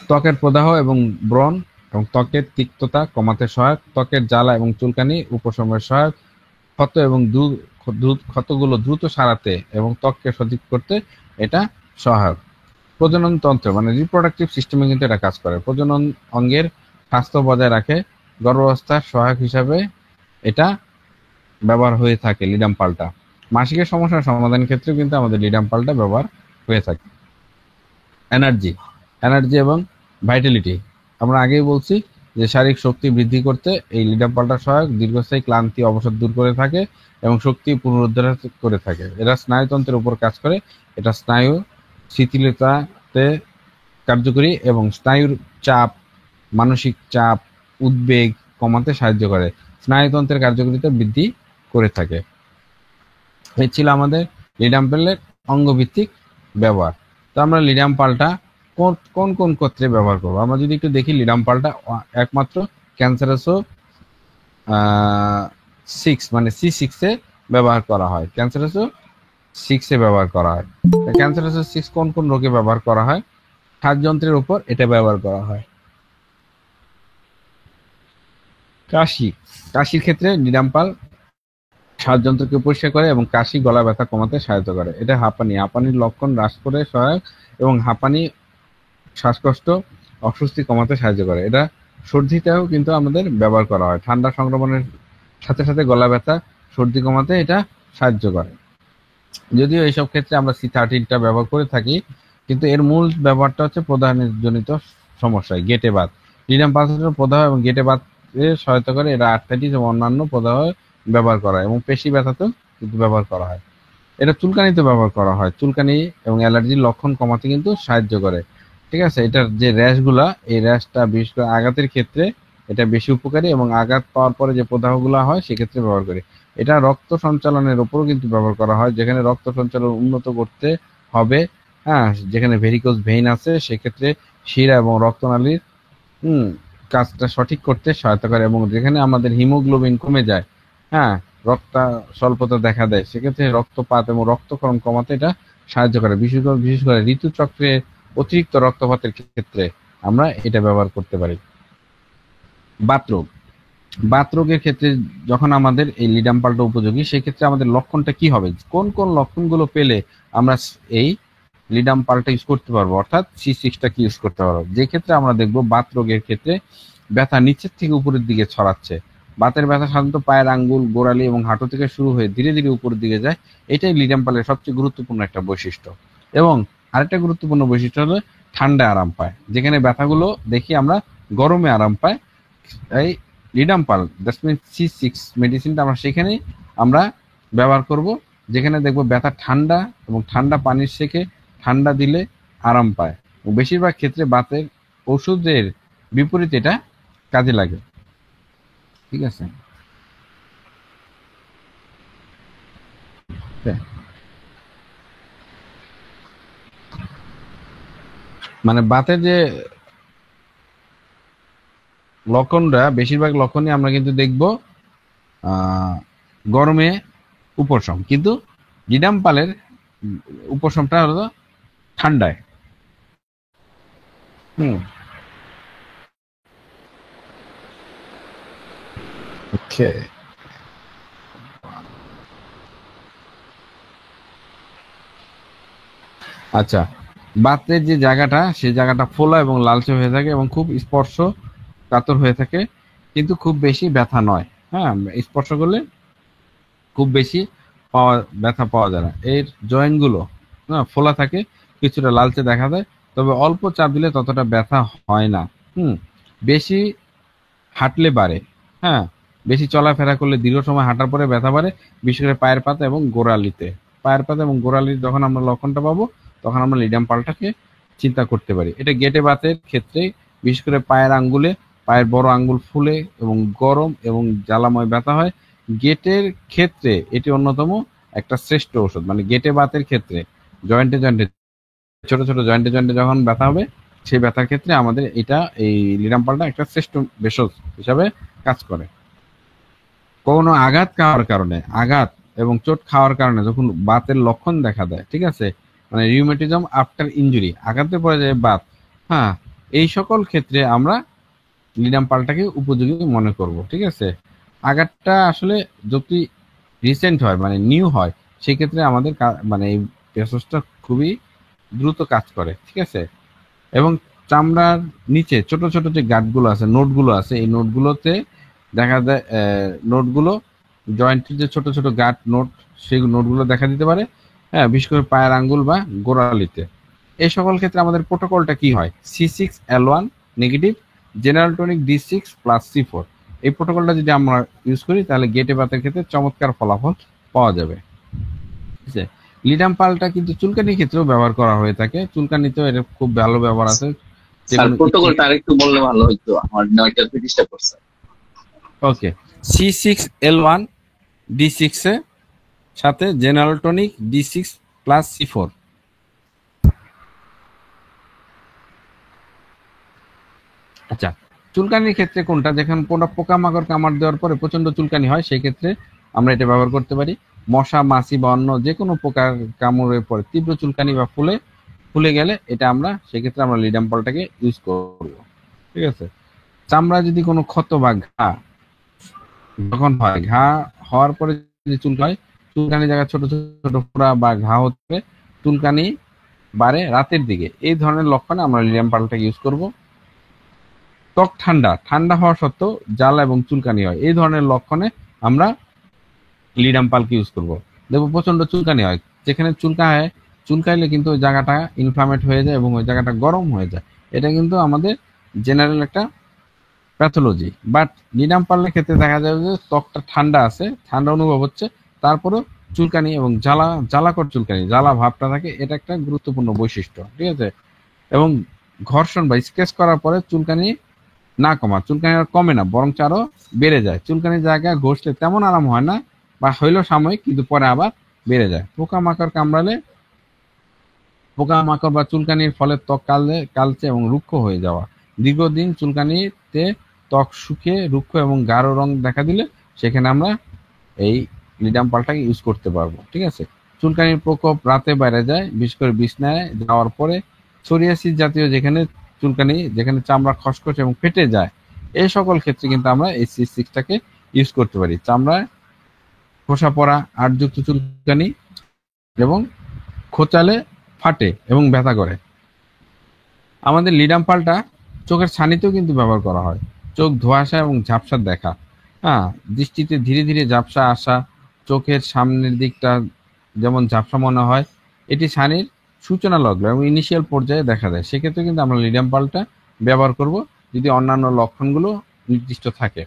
Speaker 1: ত্বকের প্রদাহ এবং ব্রণ এবং ত্বকের তিক্ততা কমাতে সহায়ক, ত্বকের জ্বালা এবং চুলকানি উপশমের সহায়ক, ক্ষত এবং ক্ষতগুলো দ্রুত সারাতে এবং ত্বককে সঠিক করতে এটা সহায়ক। প্রজনন তন্ত্র মানে রিপ্রোডাক্টিভ সিস্টেমে কিন্তু এটা কাজ করে, প্রজনন অঙ্গের স্বাস্থ্য বজায় রাখে, গর্ভাবস্থার সহায়ক হিসাবে এটা ব্যবহার হয়ে থাকে লিডাম পাল্টা। মাসিকের সমস্যার সমাধানের ক্ষেত্রে কিন্তু আমাদের লিডাম পাল্টা ব্যবহার হয়ে থাকে। এনার্জি এবং ভাইটালিটি, আমরা আগেই বলছি যে শারীরিক শক্তি বৃদ্ধি করতে এই লিডাম পাল্টা সহায়ক, দীর্ঘস্থায়ী ক্লান্তি অবসাদ দূর করে থাকে এবং শক্তি পুনরুদ্ধার করে থাকে। এরা স্নায়ুতন্ত্রের উপর কাজ করে, এটা স্নায়ু শিথিলতাতে কার্যকরী এবং স্নায়ুর চাপ, মানসিক চাপ, উদ্বেগ কমাতে সাহায্য করে, স্নায়ুতন্ত্রের কার্যকারিতা বৃদ্ধি করে থাকে। এই ছিল আমাদের লিডাম পাল্টের অঙ্গভিত্তিক ব্যবহার। তো আমরা লিডাম পাল্টা কোন কোন ক্ষেত্রে ব্যবহার করবো আমরা যদি একটু দেখি। লিডাম পাল্টা একমাত্র ক্যান্সারাসও 6 মানে C6 এ ব্যবহার করা হয়, ক্যান্সারাসও 6 এ ব্যবহার করা হয়। ক্যান্সারাসও 6 কোন কোন রোগে ব্যবহার করা হয়? শ্বাসযন্ত্রের উপর এটা ব্যবহার করা হয়। কাশির ক্ষেত্রে লিডাম পাল শ্বাসযন্ত্রকে পরিষ্কার করে এবং কাশি, গলা ব্যথা কমাতে সহায়তা করে। এটা হাঁপানির লক্ষণ হ্রাস করে সহায়ক এবং হাঁপানি, শ্বাসকষ্ট, অস্বস্তি কমাতে সাহায্য করে। এটা সর্দিতেও কিন্তু আমাদের ব্যবহার করা হয়, ঠান্ডা সংক্রমণের সাথে সাথে গলা ব্যথা, সর্দি কমাতে এটা সাহায্য করে। যদিও এইসব ক্ষেত্রে আমরা C13টা ব্যবহার করে থাকি, কিন্তু এর মূল ব্যবহারটা হচ্ছে প্রদাহজনিত সমস্যায়, গেটে বাত। লিডাম পাল্টার প্রদাহ এবং গেটে বাতে সহায়তা করে, এরা আর্থ্রাইটিস এবং অন্যান্য প্রদাহ ব্যবহার করা হয় এবং পেশি ব্যথাতেও কিন্তু ব্যবহার করা হয়। এটা চুলকানিতে ব্যবহার করা হয়, চুলকানি এবং অ্যালার্জির লক্ষণ কমাতে কিন্তু সাহায্য করে। ঠিক আছে, এটার যে র্যাশগুলা, এই র্যাশটা বিশেষ করে আঘাতের ক্ষেত্রে এটা বেশি উপকারী এবং আঘাত পাওয়ার পরে যে প্রদাহগুলো হয় সেক্ষেত্রে ব্যবহার করি। এটা রক্ত সঞ্চালনের উপরও কিন্তু ব্যবহার করা হয়, যেখানে রক্ত সঞ্চালন উন্নত করতে হবে, হ্যাঁ, যেখানে ভেরিকোজ ভেইন আছে সেক্ষেত্রে শিরা এবং রক্তনালীর কাজটা সঠিক করতে সহায়তা করে এবং যেখানে আমাদের হিমোগ্লোবিন কমে যায়, হ্যাঁ, রক্ত স্বল্পতা দেখা দেয়, সেক্ষেত্রে রক্তপাত এবং রক্তক্ষরণ কমাতে এটা সাহায্য করে। বিশেষ করে ঋতুচক্রে অতিরিক্ত রক্তপাতের ক্ষেত্রে আমরা এটা ব্যবহার করতে পারি। বাতরোগের ক্ষেত্রে যখন আমাদের এই লিডাম পাল্টা উপযোগী, সেক্ষেত্রে আমাদের লক্ষণটা কি হবে, কোন কোন লক্ষণগুলো পেলে আমরা এই লিডাম পাল্টা ইউজ করতে পারবো, অর্থাৎ C6টা কি ইউজ করতে পারবো। যে ক্ষেত্রে আমরা দেখবো বাতরোগের ক্ষেত্রে ব্যথা নিচের থেকে উপরের দিকে ছড়াচ্ছে, বাতের ব্যথা সাধারণত পায়ের আঙ্গুল, গোড়ালি এবং হাঁটু থেকে শুরু হয়ে ধীরে ধীরে উপরের দিকে যায়, এটাই লিডাম পাল্টের সবচেয়ে গুরুত্বপূর্ণ একটা বৈশিষ্ট্য। এবং আরেকটা গুরুত্বপূর্ণ বৈশিষ্ট্য হলো ঠান্ডায় আরাম পায়, যেখানে ব্যথাগুলো দেখি আমরা গরমে আরাম পায়, এই ledum Pal that's mean C6 মেডিসিনটা আমরা সেখানেই আমরা ব্যবহার করব, যেখানে দেখবো ব্যথা ঠান্ডা এবং ঠান্ডা পানির সেকে ঠান্ডা দিলে আরাম পায়। বেশিরভাগ ক্ষেত্রে বাতের ওষুধের বিপরীতে এটা কাজে লাগে। ঠিক আছে, মানে বাতের যে লক্ষণটা, বেশিরভাগ লক্ষণই আমরা কিন্তু দেখব গরমে উপশম, কিন্তু লিডাম পালের উপশমটা হলো ঠান্ডায়। ওকে, আচ্ছা, বাতের যে জায়গাটা, সেই জায়গাটা ফোলা এবং লালচে হয়ে থাকে এবং খুব স্পর্শ কাতর হয়ে থাকে, কিন্তু খুব বেশি ব্যথা নয়। হ্যাঁ, স্পর্শ করলে খুব বেশি ব্যথা পাওয়া যায় না। এর জয়েন্টগুলো ফোলা থাকে, কিছুটা লালচে দেখা যায়, তবে অল্প চাপ দিলে ততটা ব্যথা হয় না। বেশি হাঁটলে বাড়ে, হ্যাঁ, বেশি চলাফেরা করলে দীর্ঘ সময় হাঁটার পরে ব্যথা বাড়ে, বিশেষ করে পায়ের পাতা এবং গোড়ালিতে। পায়ের পাতা এবং গোড়ালির যখন আমরা লক্ষণটা পাবো তখন আমরা লিডাম পালটাকে চিন্তা করতে পারি। এটা গেটে বাতের ক্ষেত্রে বিশেষ করে পায়ের আঙ্গুলে, পায়ের বড় আঙ্গুল ফুলে এবং গরম এবং জ্বালাময় ব্যথা হয়। গেটের ক্ষেত্রে এটি অন্যতম একটা শ্রেষ্ঠ ঔষধ, মানে গেটে বাতের ক্ষেত্রে জয়েন্টে জয়েন্টে ছোট ছোট জয়েন্টে জয়েন্টে যখন ব্যথা হবে সেই ব্যথার ক্ষেত্রে আমাদের এটা এই লিডাম পালটা একটা শ্রেষ্ঠ ভেষজ হিসাবে কাজ করে। কোনো আঘাত খাওয়ার কারণে, আঘাত এবং চোট খাওয়ার কারণে যখন বাতের লক্ষণ দেখা দেয়, ঠিক আছে, মানে রিউমেটিজম আফটার ইনজুরি, আঘাতে পড়ে যায় বাত, হ্যাঁ, এই সকল ক্ষেত্রে আমরা লিডাম পালটাকে উপযোগী মনে করব। ঠিক আছে, আঘাতটা আসলে যদি রিসেন্ট হয় মানে নিউ হয় সেক্ষেত্রে আমাদের মানে এই ভেষজটা খুবই দ্রুত কাজ করে। ঠিক আছে, এবং চামড়ার নিচে ছোট ছোট যে গাঁটগুলো আছে, নোটগুলো আছে, এই নোটগুলোতে দেখা যায় নোটগুলো জয়েন্টের যে ছোট ছোট গাঁট নোট, সেই নোটগুলো দেখা দিতে পারে, হ্যাঁ, বিশেষ করে পায়ের আঙ্গুল বা গোড়ালিতে। এই সকল ক্ষেত্রে আমাদের প্রোটোকলটা কি হয়? C6L1 negative, general tonic D6 plus C4। এই প্রোটোকলটা যদি আমরা ইউজ করি তাহলে গেটে বাতের ক্ষেত্রে চমৎকার ফলাফল পাওয়া যাবে। ঠিক আছে, লিডাম পালটা কিন্তু চুলকানির ক্ষেত্রেও ব্যবহার করা হয়ে থাকে, চুলকানিতেও এর খুব ভালো ব্যবহার আছে।
Speaker 3: স্যার প্রোটোকলটা আরেকটু বললে ভালো হতো, আমার নয়টা ডিস্টার্ব করছে।
Speaker 1: ওকে, C6L1 D6 এর সাথে general tonic D6 plus C4। আচ্ছা, চুলকানির ক্ষেত্রে কোনটা, যেখানে পোকামাকড় কামড় দেওয়ার পরে প্রচন্ড চুলকানি হয় সেই ক্ষেত্রে আমরা এটা ব্যবহার করতে পারি। মশা, মাছি বা অন্য যে কোনো পোকার কামড়ের পরে তীব্র চুলকানি বা ফুলে গেলে এটা আমরা সেক্ষেত্রে আমরা লিডাম পালটাকে ইউজ করব। ঠিক আছে, চামড়া যদি কোনো ক্ষত বা ঘা যখন হয়, ঘা হওয়ার পরে যদি চুলকানি জায়গায় ছোট ছোট ফোড়া বা ঘা হতে চুলকানি বাড়ে রাতের দিকে, এই ধরনের লক্ষণে আমরা লিডাম পালটাকে ইউজ করব। ত্বক ঠান্ডা হওয়া সত্ত্বেও জ্বালা এবং চুলকানি হয়, এই ধরনের লক্ষণে আমরা লিডাম পালকে ইউজ করব। দেখবো প্রচন্ড চুলকানি হয়, যেখানে চুলকাইলে কিন্তু ওই জায়গাটা ইনফ্লামেট হয়ে যায় এবং ওই জায়গাটা গরম হয়ে যায়, এটা কিন্তু আমাদের জেনারেল একটা প্যাথোলজি। বাট লিডাম পালের ক্ষেত্রে দেখা যাবে যে ত্বকটা ঠান্ডা আছে, ঠান্ডা অনুভব হচ্ছে, তারপরেও চুলকানি এবং জ্বালাকর চুলকানি, জ্বালা ভাবটা থাকে, এটা একটা গুরুত্বপূর্ণ বৈশিষ্ট্য। ঠিক আছে, এবং ঘর্ষণ বা স্কেচ করার পরে চুলকানি না চুলকানি আর কমে না, বরং আরো বেড়ে যায়। চুলকানির জায়গায় ঘষলে তেমন আরাম হয় না বা হইলেও সাময়িক, কিন্তু পরে আবার বেড়ে যায়। পোকামাকড় কামড়ালে, পোকামাকড় বা চুলকানির ফলে ত্বক কালচে এবং রুক্ষ হয়ে যাওয়া, দীর্ঘদিন চুলকানিতে ত্বক শুকিয়ে রুক্ষ এবং গাঢ় রং দেখা দিলে সেখানে আমরা এই লিডাম পালটাকে ইউজ করতে পারবো। ঠিক আছে, চুলকানির প্রকোপ রাতে বেড়ে যায়, বিশেষ করে বিছনায় যাওয়ার পরে, সোরিয়াসিস জাতীয় যেখানে চুলকানি, যেখানে চামড়া খসখস এবং ফেটে যায়, এই সকল ক্ষেত্রে কিন্তু আমরা এই C6টাকে ইউজ করতে পারি। চামড়ায় খোসা পড়া, আটযুক্ত চুলকানি এবং খোঁচালে ফাটে এবং ব্যথা করে। আমাদের লিডাম পালটা চোখের ছানিতেও কিন্তু ব্যবহার করা হয়। চোখ ধোঁয়াশা এবং ঝাপসা দেখা, হ্যাঁ, দৃষ্টিতে ধীরে ধীরে ঝাপসা আসা, চোখের সামনের দিকটা যেমন ঝাপসা মনে হয়, এটি ছানির সূচনা লগ্ন এবং ইনিশিয়াল পর্যায়ে দেখা যায়, সেক্ষেত্রে কিন্তু আমরা লিডাম পালটা ব্যবহার করব যদি অন্যান্য লক্ষণগুলো নির্দিষ্ট থাকে।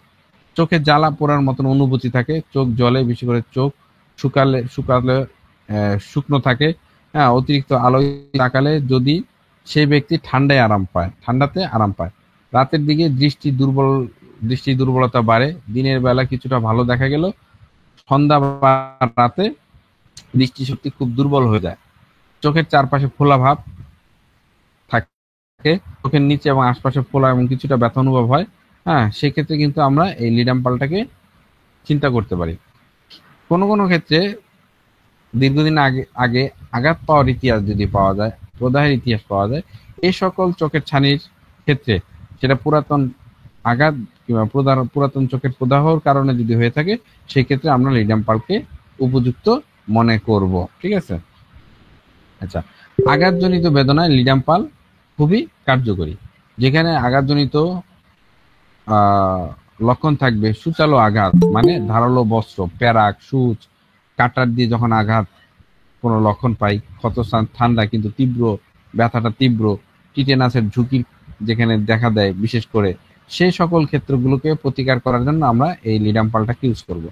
Speaker 1: চোখে জ্বালা পোড়ার মতন অনুভূতি থাকে, চোখ জলে, বিশেষ করে চোখ শুকালে শুকনো থাকে, হ্যাঁ, অতিরিক্ত আলোয় তাকালে যদি সেই ব্যক্তি ঠান্ডাতে আরাম পায়, রাতের দিকে দৃষ্টি দুর্বলতা বাড়ে, দিনের বেলা কিছুটা ভালো দেখা গেল, সন্ধ্যা বা রাতে দৃষ্টিশক্তি খুব দুর্বল হয়ে যায়, চোখের চারপাশে ফোলা ভাব থাকে, চোখের নিচে এবং আশপাশে ফোলা এবং কিছুটা ব্যথা অনুভব হয়, হ্যাঁ, সেক্ষেত্রে কিন্তু আমরা এই লিডাম পালটাকে চিন্তা করতে পারি। কোনো কোনো ক্ষেত্রে দীর্ঘদিন আগে আঘাত পাওয়ার ইতিহাস যদি পাওয়া যায়, প্রদাহের ইতিহাস পাওয়া যায়, এই সকল চোখের ছানির ক্ষেত্রে, সেটা পুরাতন আঘাত কিংবা পুরাতন চোখের প্রদাহর কারণে যদি হয়ে থাকে, সেই ক্ষেত্রে আমরা লিডাম পালকে উপযুক্ত মনে করব। ঠিক আছে, আচ্ছা, আঘাতজনিত বেদনায় লিডাম পাল খুবই কার্যকরী। যেখানে আঘাতজনিত লক্ষণ থাকবে, সূচালো আঘাত মানে ধারালো বস্ত্র, প্যারাক, সূচ, কাটার দিয়ে যখন আঘাত কোনো লক্ষণ পাই, ক্ষতস্থান ঠান্ডা কিন্তু তীব্র, ব্যথাটা তীব্র, টিটেনাসের ঝুঁকি যেখানে দেখা দেয় বিশেষ করে, সেই সকল ক্ষেত্রগুলোকে প্রতিকার করার জন্য আমরা এই লিডাম পালটাকে ইউজ করব।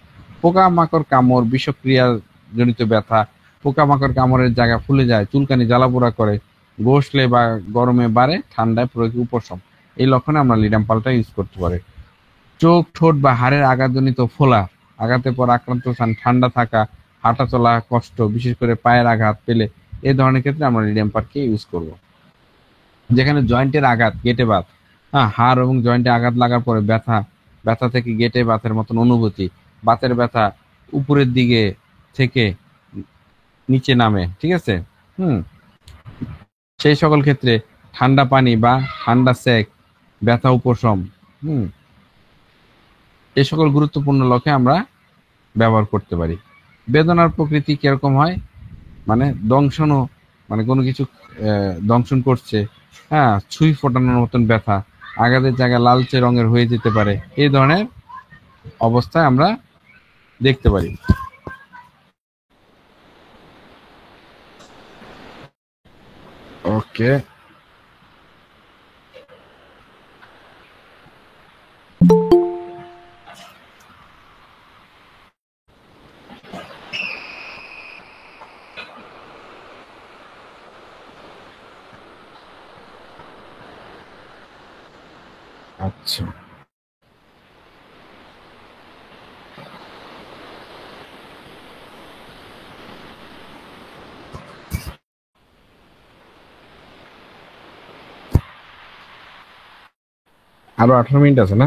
Speaker 1: পোকামাকড় কামড়, বিষক্রিয়া জনিত ব্যথা, পোকামাকড় কামড়ের জায়গা ফুলে যায়, চুলকানি জ্বালাপোড়া করে, গোসলে বা গরমে বাড়ে, ঠান্ডায় প্রয়োগে উপশম, এই লক্ষণে আমরা লিডাম পালটা ইউজ করতে পারি। চোখ, ঠোঁট বা হাড়ের আঘাতজনিত ফোলা, আঘাতের পর আক্রান্ত স্থান ঠান্ডা থাকা, হাঁটা চলা কষ্ট, বিশেষ করে পায়ের আঘাত পেলে এই ধরনের ক্ষেত্রে আমরা লিডাম পালকে ইউজ করব। যেখানে জয়েন্টের আঘাত, গেটে বাত, হাড় এবং জয়েন্টে আঘাত লাগার পরে ব্যথা, ব্যথা থেকে গেটে বাতের মতন অনুভূতি, বাতের ব্যথা উপরের দিকে থেকে নিচে নামে, ঠিক আছে। সেই সকল ক্ষেত্রে ঠান্ডা পানি বা ঠান্ডা সেক, ব্যথা উপশম, এই সকল গুরুত্বপূর্ণ লক্ষ্যে আমরা ব্যবহার করতে পারি। বেদনার প্রকৃতি কিরকম হয়, মানে দংশনও, মানে কোনো কিছু দংশন করছে, ছুঁই ফোটানোর মতন ব্যথা, আঘাতের জায়গায় লালচে রঙের হয়ে যেতে পারে, এই ধরনের অবস্থায় আমরা দেখতে পারি। ওকে, আচ্ছা, আরো 18 মিনিট আছে না?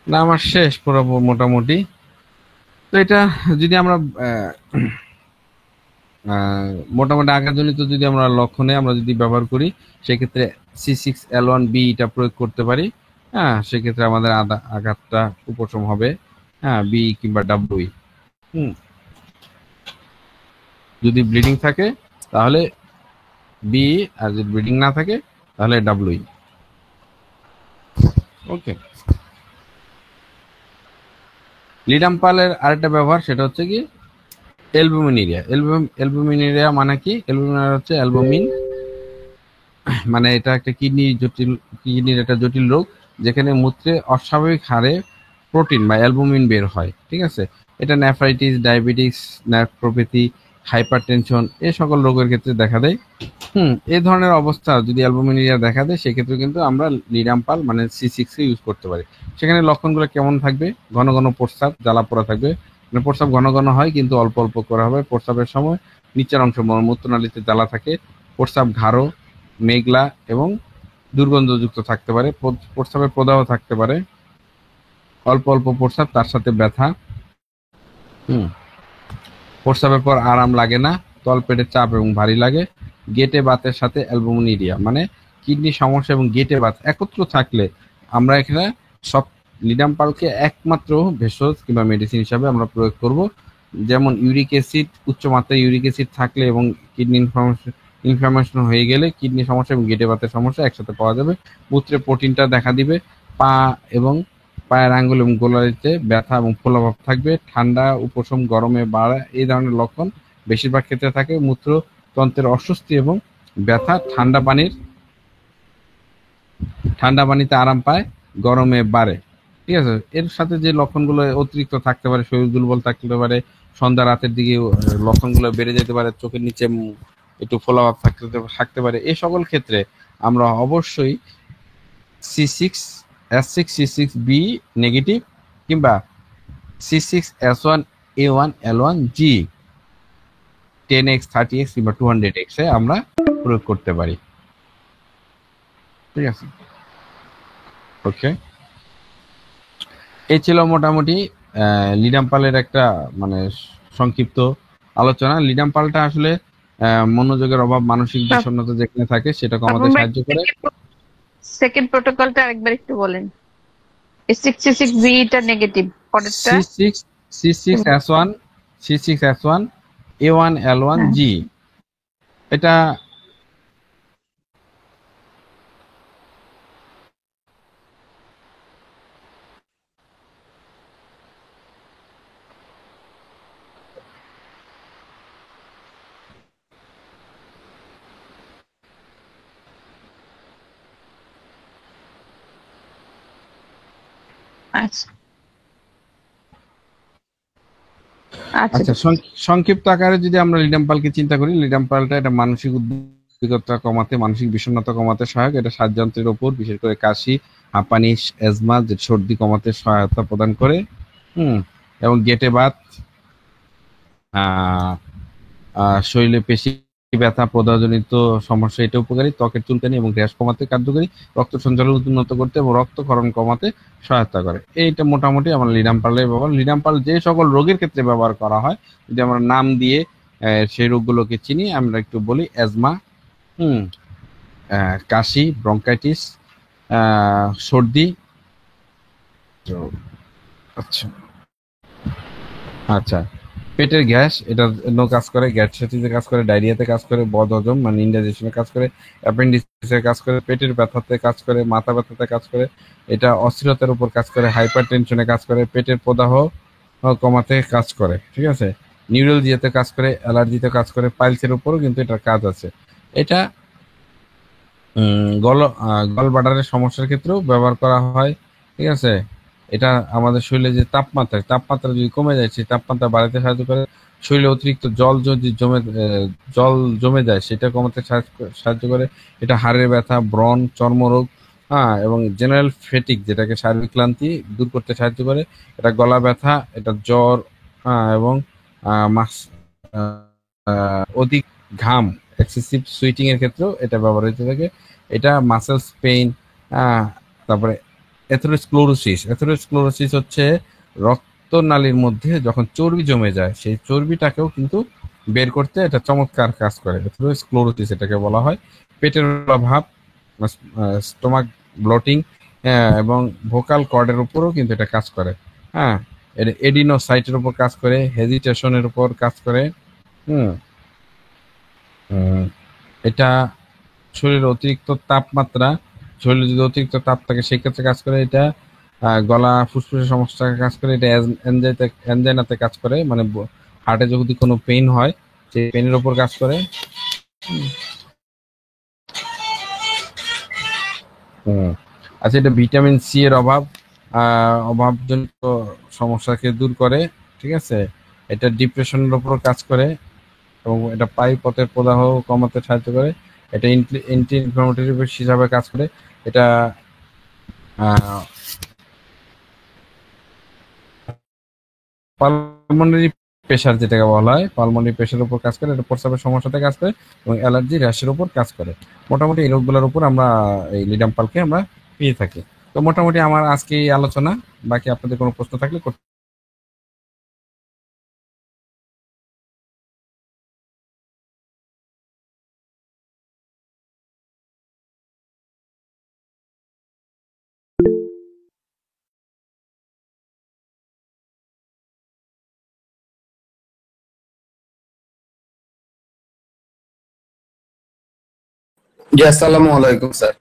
Speaker 1: না, আমার শেষ পুরো মোটামুটি। তো এটা যদি আমরা মোটামুটি আঘাতজনিত যদি আমরা লক্ষণে আমরা যদি ব্যবহার করি, সেক্ষেত্রে C6L1B এটা প্রয়োগ করতে পারি। সেক্ষেত্রে আমাদের আঘাতটা উপশম হবে। বি কিংবা ডাব্লুই। যদি ব্লিডিং থাকে তাহলে বি, আর যদি ব্লিডিং না থাকে তাহলে ডাব্লুই। ওকে, লিডাম্পালের আরেকটা ব্যবহার, সেটা হচ্ছে কি অ্যালবুমিনেরিয়া। অ্যালবুমিনেরিয়া মানে কি? অ্যালবুমিনেরিয়া হচ্ছে অ্যালবুমিন, মানে এটা একটা কিডনির একটা জটিল রোগ, যেখানে মূত্রে অস্বাভাবিক হারে প্রোটিন বা অ্যালবুমিন বের হয়, ঠিক আছে। এটা নেফ্রাইটিস, ডায়াবেটিস, নেফ্রোপ্যাথি, হাইপারটেনশন এই সকল রোগের ক্ষেত্রে দেখা দেয়। এই ধরনের অবস্থা যদি অ্যালবুমিনেরিয়া দেখা দেয়, সেক্ষেত্রে কিন্তু আমরা লিডাম্পাল মানে C6 ইউজ করতে পারি। সেখানে লক্ষণগুলো কেমন থাকবে? ঘন ঘন প্রস্রাব, জ্বালা পোড়া থাকবে, মানে প্রস্রাব ঘন ঘন হয় কিন্তু অল্প অল্প করা হবে। প্রস্রাবের সময় নিচের অংশ মূত্রনালীতে জ্বালা থাকে, প্রস্রাব গাঢ়, মেঘলা এবং দুর্গন্ধযুক্ত থাকতে পারে, প্রস্রাবের প্রদাহ থাকতে পারে, অল্প অল্প প্রস্রাব তার সাথে ব্যথা, প্রস্রাবের পর আরাম লাগে না, তলপেটে চাপ এবং ভারী লাগে, গেটে বাতের সাথে অ্যালবুমিনেরিয়া মানে কিডনি সমস্যা এবং গেটে বাত একত্র থাকলে আমরা এখানে সব লিডাম্পালকে একমাত্র ভেষজ কিংবা মেডিসিন হিসাবে আমরা প্রয়োগ করব। যেমন ইউরিক অ্যাসিড, উচ্চমাত্রায় ইউরিক অ্যাসিড থাকলে এবং কিডনি ইনফ্লামেশন হয়ে গেলে কিডনি সমস্যা এবং গেটে বাতের সমস্যা একসাথে পাওয়া যাবে। মূত্রে প্রোটিনটা দেখা দিবে, পা এবং পায়ের আঙ্গুল এবং গোড়ালিতে ব্যথা এবং ফোলাভাব থাকবে, ঠান্ডা উপশম, গরমে বাড়া, এই ধরনের লক্ষণ বেশিরভাগ ক্ষেত্রে থাকে। মূত্রতন্ত্রের অস্বস্তি এবং ব্যথা, ঠান্ডা পানিতে আরাম পায়, গরমে বাড়ে, ঠিক আছে। এর সাথে যে লক্ষণগুলো অতিরিক্ত থাকতে পারে, শরীর দুর্বল থাকতে পারে, সন্ধ্যা রাতের দিকে লক্ষণগুলো বেড়ে যেতে পারে, চোখের নিচে একটু ফোলাভাব থাকতে পারে, এই সকল ক্ষেত্রে আমরা অবশ্যই C6, নেগেটিভ কিংবা C6S1A1L1G 10x, 30x কিংবা 200x এ আমরা প্রয়োগ করতে পারি, ঠিক আছে। ওকে, এই ছিল মোটামুটি লিডাম্পালের একটা মানে সংক্ষিপ্ত আলোচনা। লিডাম্পালটা আসলে মনোযোগের অভাব, মানসিক বিষণ্ণতা যেখানে থাকে সেটা কমাতে সাহায্য করে।
Speaker 4: সেকেন্ড প্রোটোকলটা আরেকবার একটু বলেন। C6B টা নেগেটিভ, পরেরটা
Speaker 1: C6S1A1L1G, এটা
Speaker 4: আচ্ছা আচ্ছা
Speaker 1: আচ্ছা, সংক্ষিপ্ত আকারে যদি আমরা লিডাম্পালকে চিন্তা করি, লিডাম্পালটা এটা মানসিক উদ্বিগ্নতা কমাতে, মানসিক বিষণ্ণতা কমাতে সহায়ক। এটা শ্বাসযন্ত্রের উপর, বিশেষ করে কাশি, হাঁপানি, অ্যাজমা, যে সর্দি কমাতে সহায়তা প্রদান করে। হুম। এবং গেটে বাত, আহ শরীরে পেশি ব্যথা, প্রদাহজনিত সমস্যা এটা উপকারী। ত্বকের চুলকানি এবং র্যাশ কমাতে কার্যকরী। রক্ত সঞ্চালন উন্নত করতে এবং রক্তক্ষরণ কমাতে সহায়তা করে। এইটা মোটামুটি আমার লিডাম্পালের ব্যবহার। লিডাম্পাল যে সকল রোগের ক্ষেত্রে ব্যবহার করা হয়, যদি আমরা নাম দিয়ে সেই রোগগুলোকে চিনি, আমরা একটু বলি অ্যাজমা, হুম, কাশি, ব্রঙ্কাইটিস, সর্দি। আচ্ছা, আচ্ছা, পেটের গ্যাস এটার জন্য কাজ করে, গ্যাস্ট্রাইটিসে কাজ করে, ডায়রিয়াতে কাজ করে, বদহজম মানে ইনডাইজেশনে কাজ করে, অ্যাপেন্ডিক্সে কাজ করে, পেটের ব্যথাতে কাজ করে, মাথা ব্যথাতে কাজ করে, এটা অস্থিরতার উপর কাজ করে, হাইপার টেনশনে কাজ করে, পেটের প্রদাহ কমাতে কাজ করে, ঠিক আছে, নিউরোলজিয়াতে কাজ করে, অ্যালার্জিতে কাজ করে, পাইলসের উপরও কিন্তু এটার কাজ আছে। এটা গল ব্লাডারের সমস্যার ক্ষেত্রেও ব্যবহার করা হয়, ঠিক আছে। এটা আমাদের শরীরে যে তাপমাত্রা যদি কমে যায়, সেই তাপমাত্রা বাড়াতে সাহায্য করে। শরীরে অতিরিক্ত জল যদি জল জমে যায়, সেটা কমাতে সাহায্য করে। এটা হাড়ের ব্যথা, ব্রণ, চর্মরোগ, হ্যাঁ, এবং জেনারেল ফেটিক, যেটাকে শারীরিক ক্লান্তি দূর করতে সাহায্য করে। এটা গলা ব্যথা, এটা জ্বর, হ্যাঁ, এবং মাস অধিক ঘাম, এক্সেসিভ সুইটিং এর ক্ষেত্রেও এটা ব্যবহার হতে থাকে। এটা মাসেলস পেইন, তারপরে এথেরোস্ক্লোরোসিস হচ্ছে রক্তনালীর মধ্যে যখন চর্বি জমে যায়, সেই চর্বিটাকেও কিন্তু বের করতে এটা চমৎকার কাজ করে। এথেরোস্ক্লোরোসিস এটাকে বলা হয়। পেটের অভাব, স্টোমাক ব্লটিং, এবং ভোকাল কর্ডের উপরও কিন্তু এটা কাজ করে। হ্যাঁ, এটা এডিনোসাইটের উপর কাজ করে, হেজিটেশনের উপর কাজ করে। হুম। এটা শরীরের অতিরিক্ত তাপমাত্রা, শরীরে যদি অতিরিক্ত তাপ থাকে সেই ক্ষেত্রে কাজ করে। এটা গলা ফুসফুসের সমস্যাকে কাজ করে। এটা অ্যানজাইনাতে কাজ করে, মানে হার্টে যদি কোনো পেইন হয় সেই পেইনের উপর কাজ করে। আচ্ছা, এটা ভিটামিন সি এর অভাবজনিত সমস্যাকে দূর করে, ঠিক আছে। এটা ডিপ্রেশনের উপর কাজ করে এবং এটা পায়ুপথের প্রদাহ কমাতে সাহায্য করে। এটা অ্যান্টি ইনফ্লামেটরি হিসাবে কাজ করে। এটা পালমোনারি প্রেশার, যেটাকে বলা হয় পালমোনারি প্রেশারের উপর কাজ করে। এটা প্রস্রাবের সমস্যাতে কাজ করে এবং অ্যালার্জি, র্যাশের উপর কাজ করে। মোটামুটি এই রোগগুলোর উপর আমরা এই লিডাম্পালকে আমরা পেয়ে থাকি। তো মোটামুটি আমার আজকে এই আলোচনা। বাকি আপনাদের কোনো প্রশ্ন থাকলে
Speaker 5: জি, আসসালামু আলাইকুম স্যার।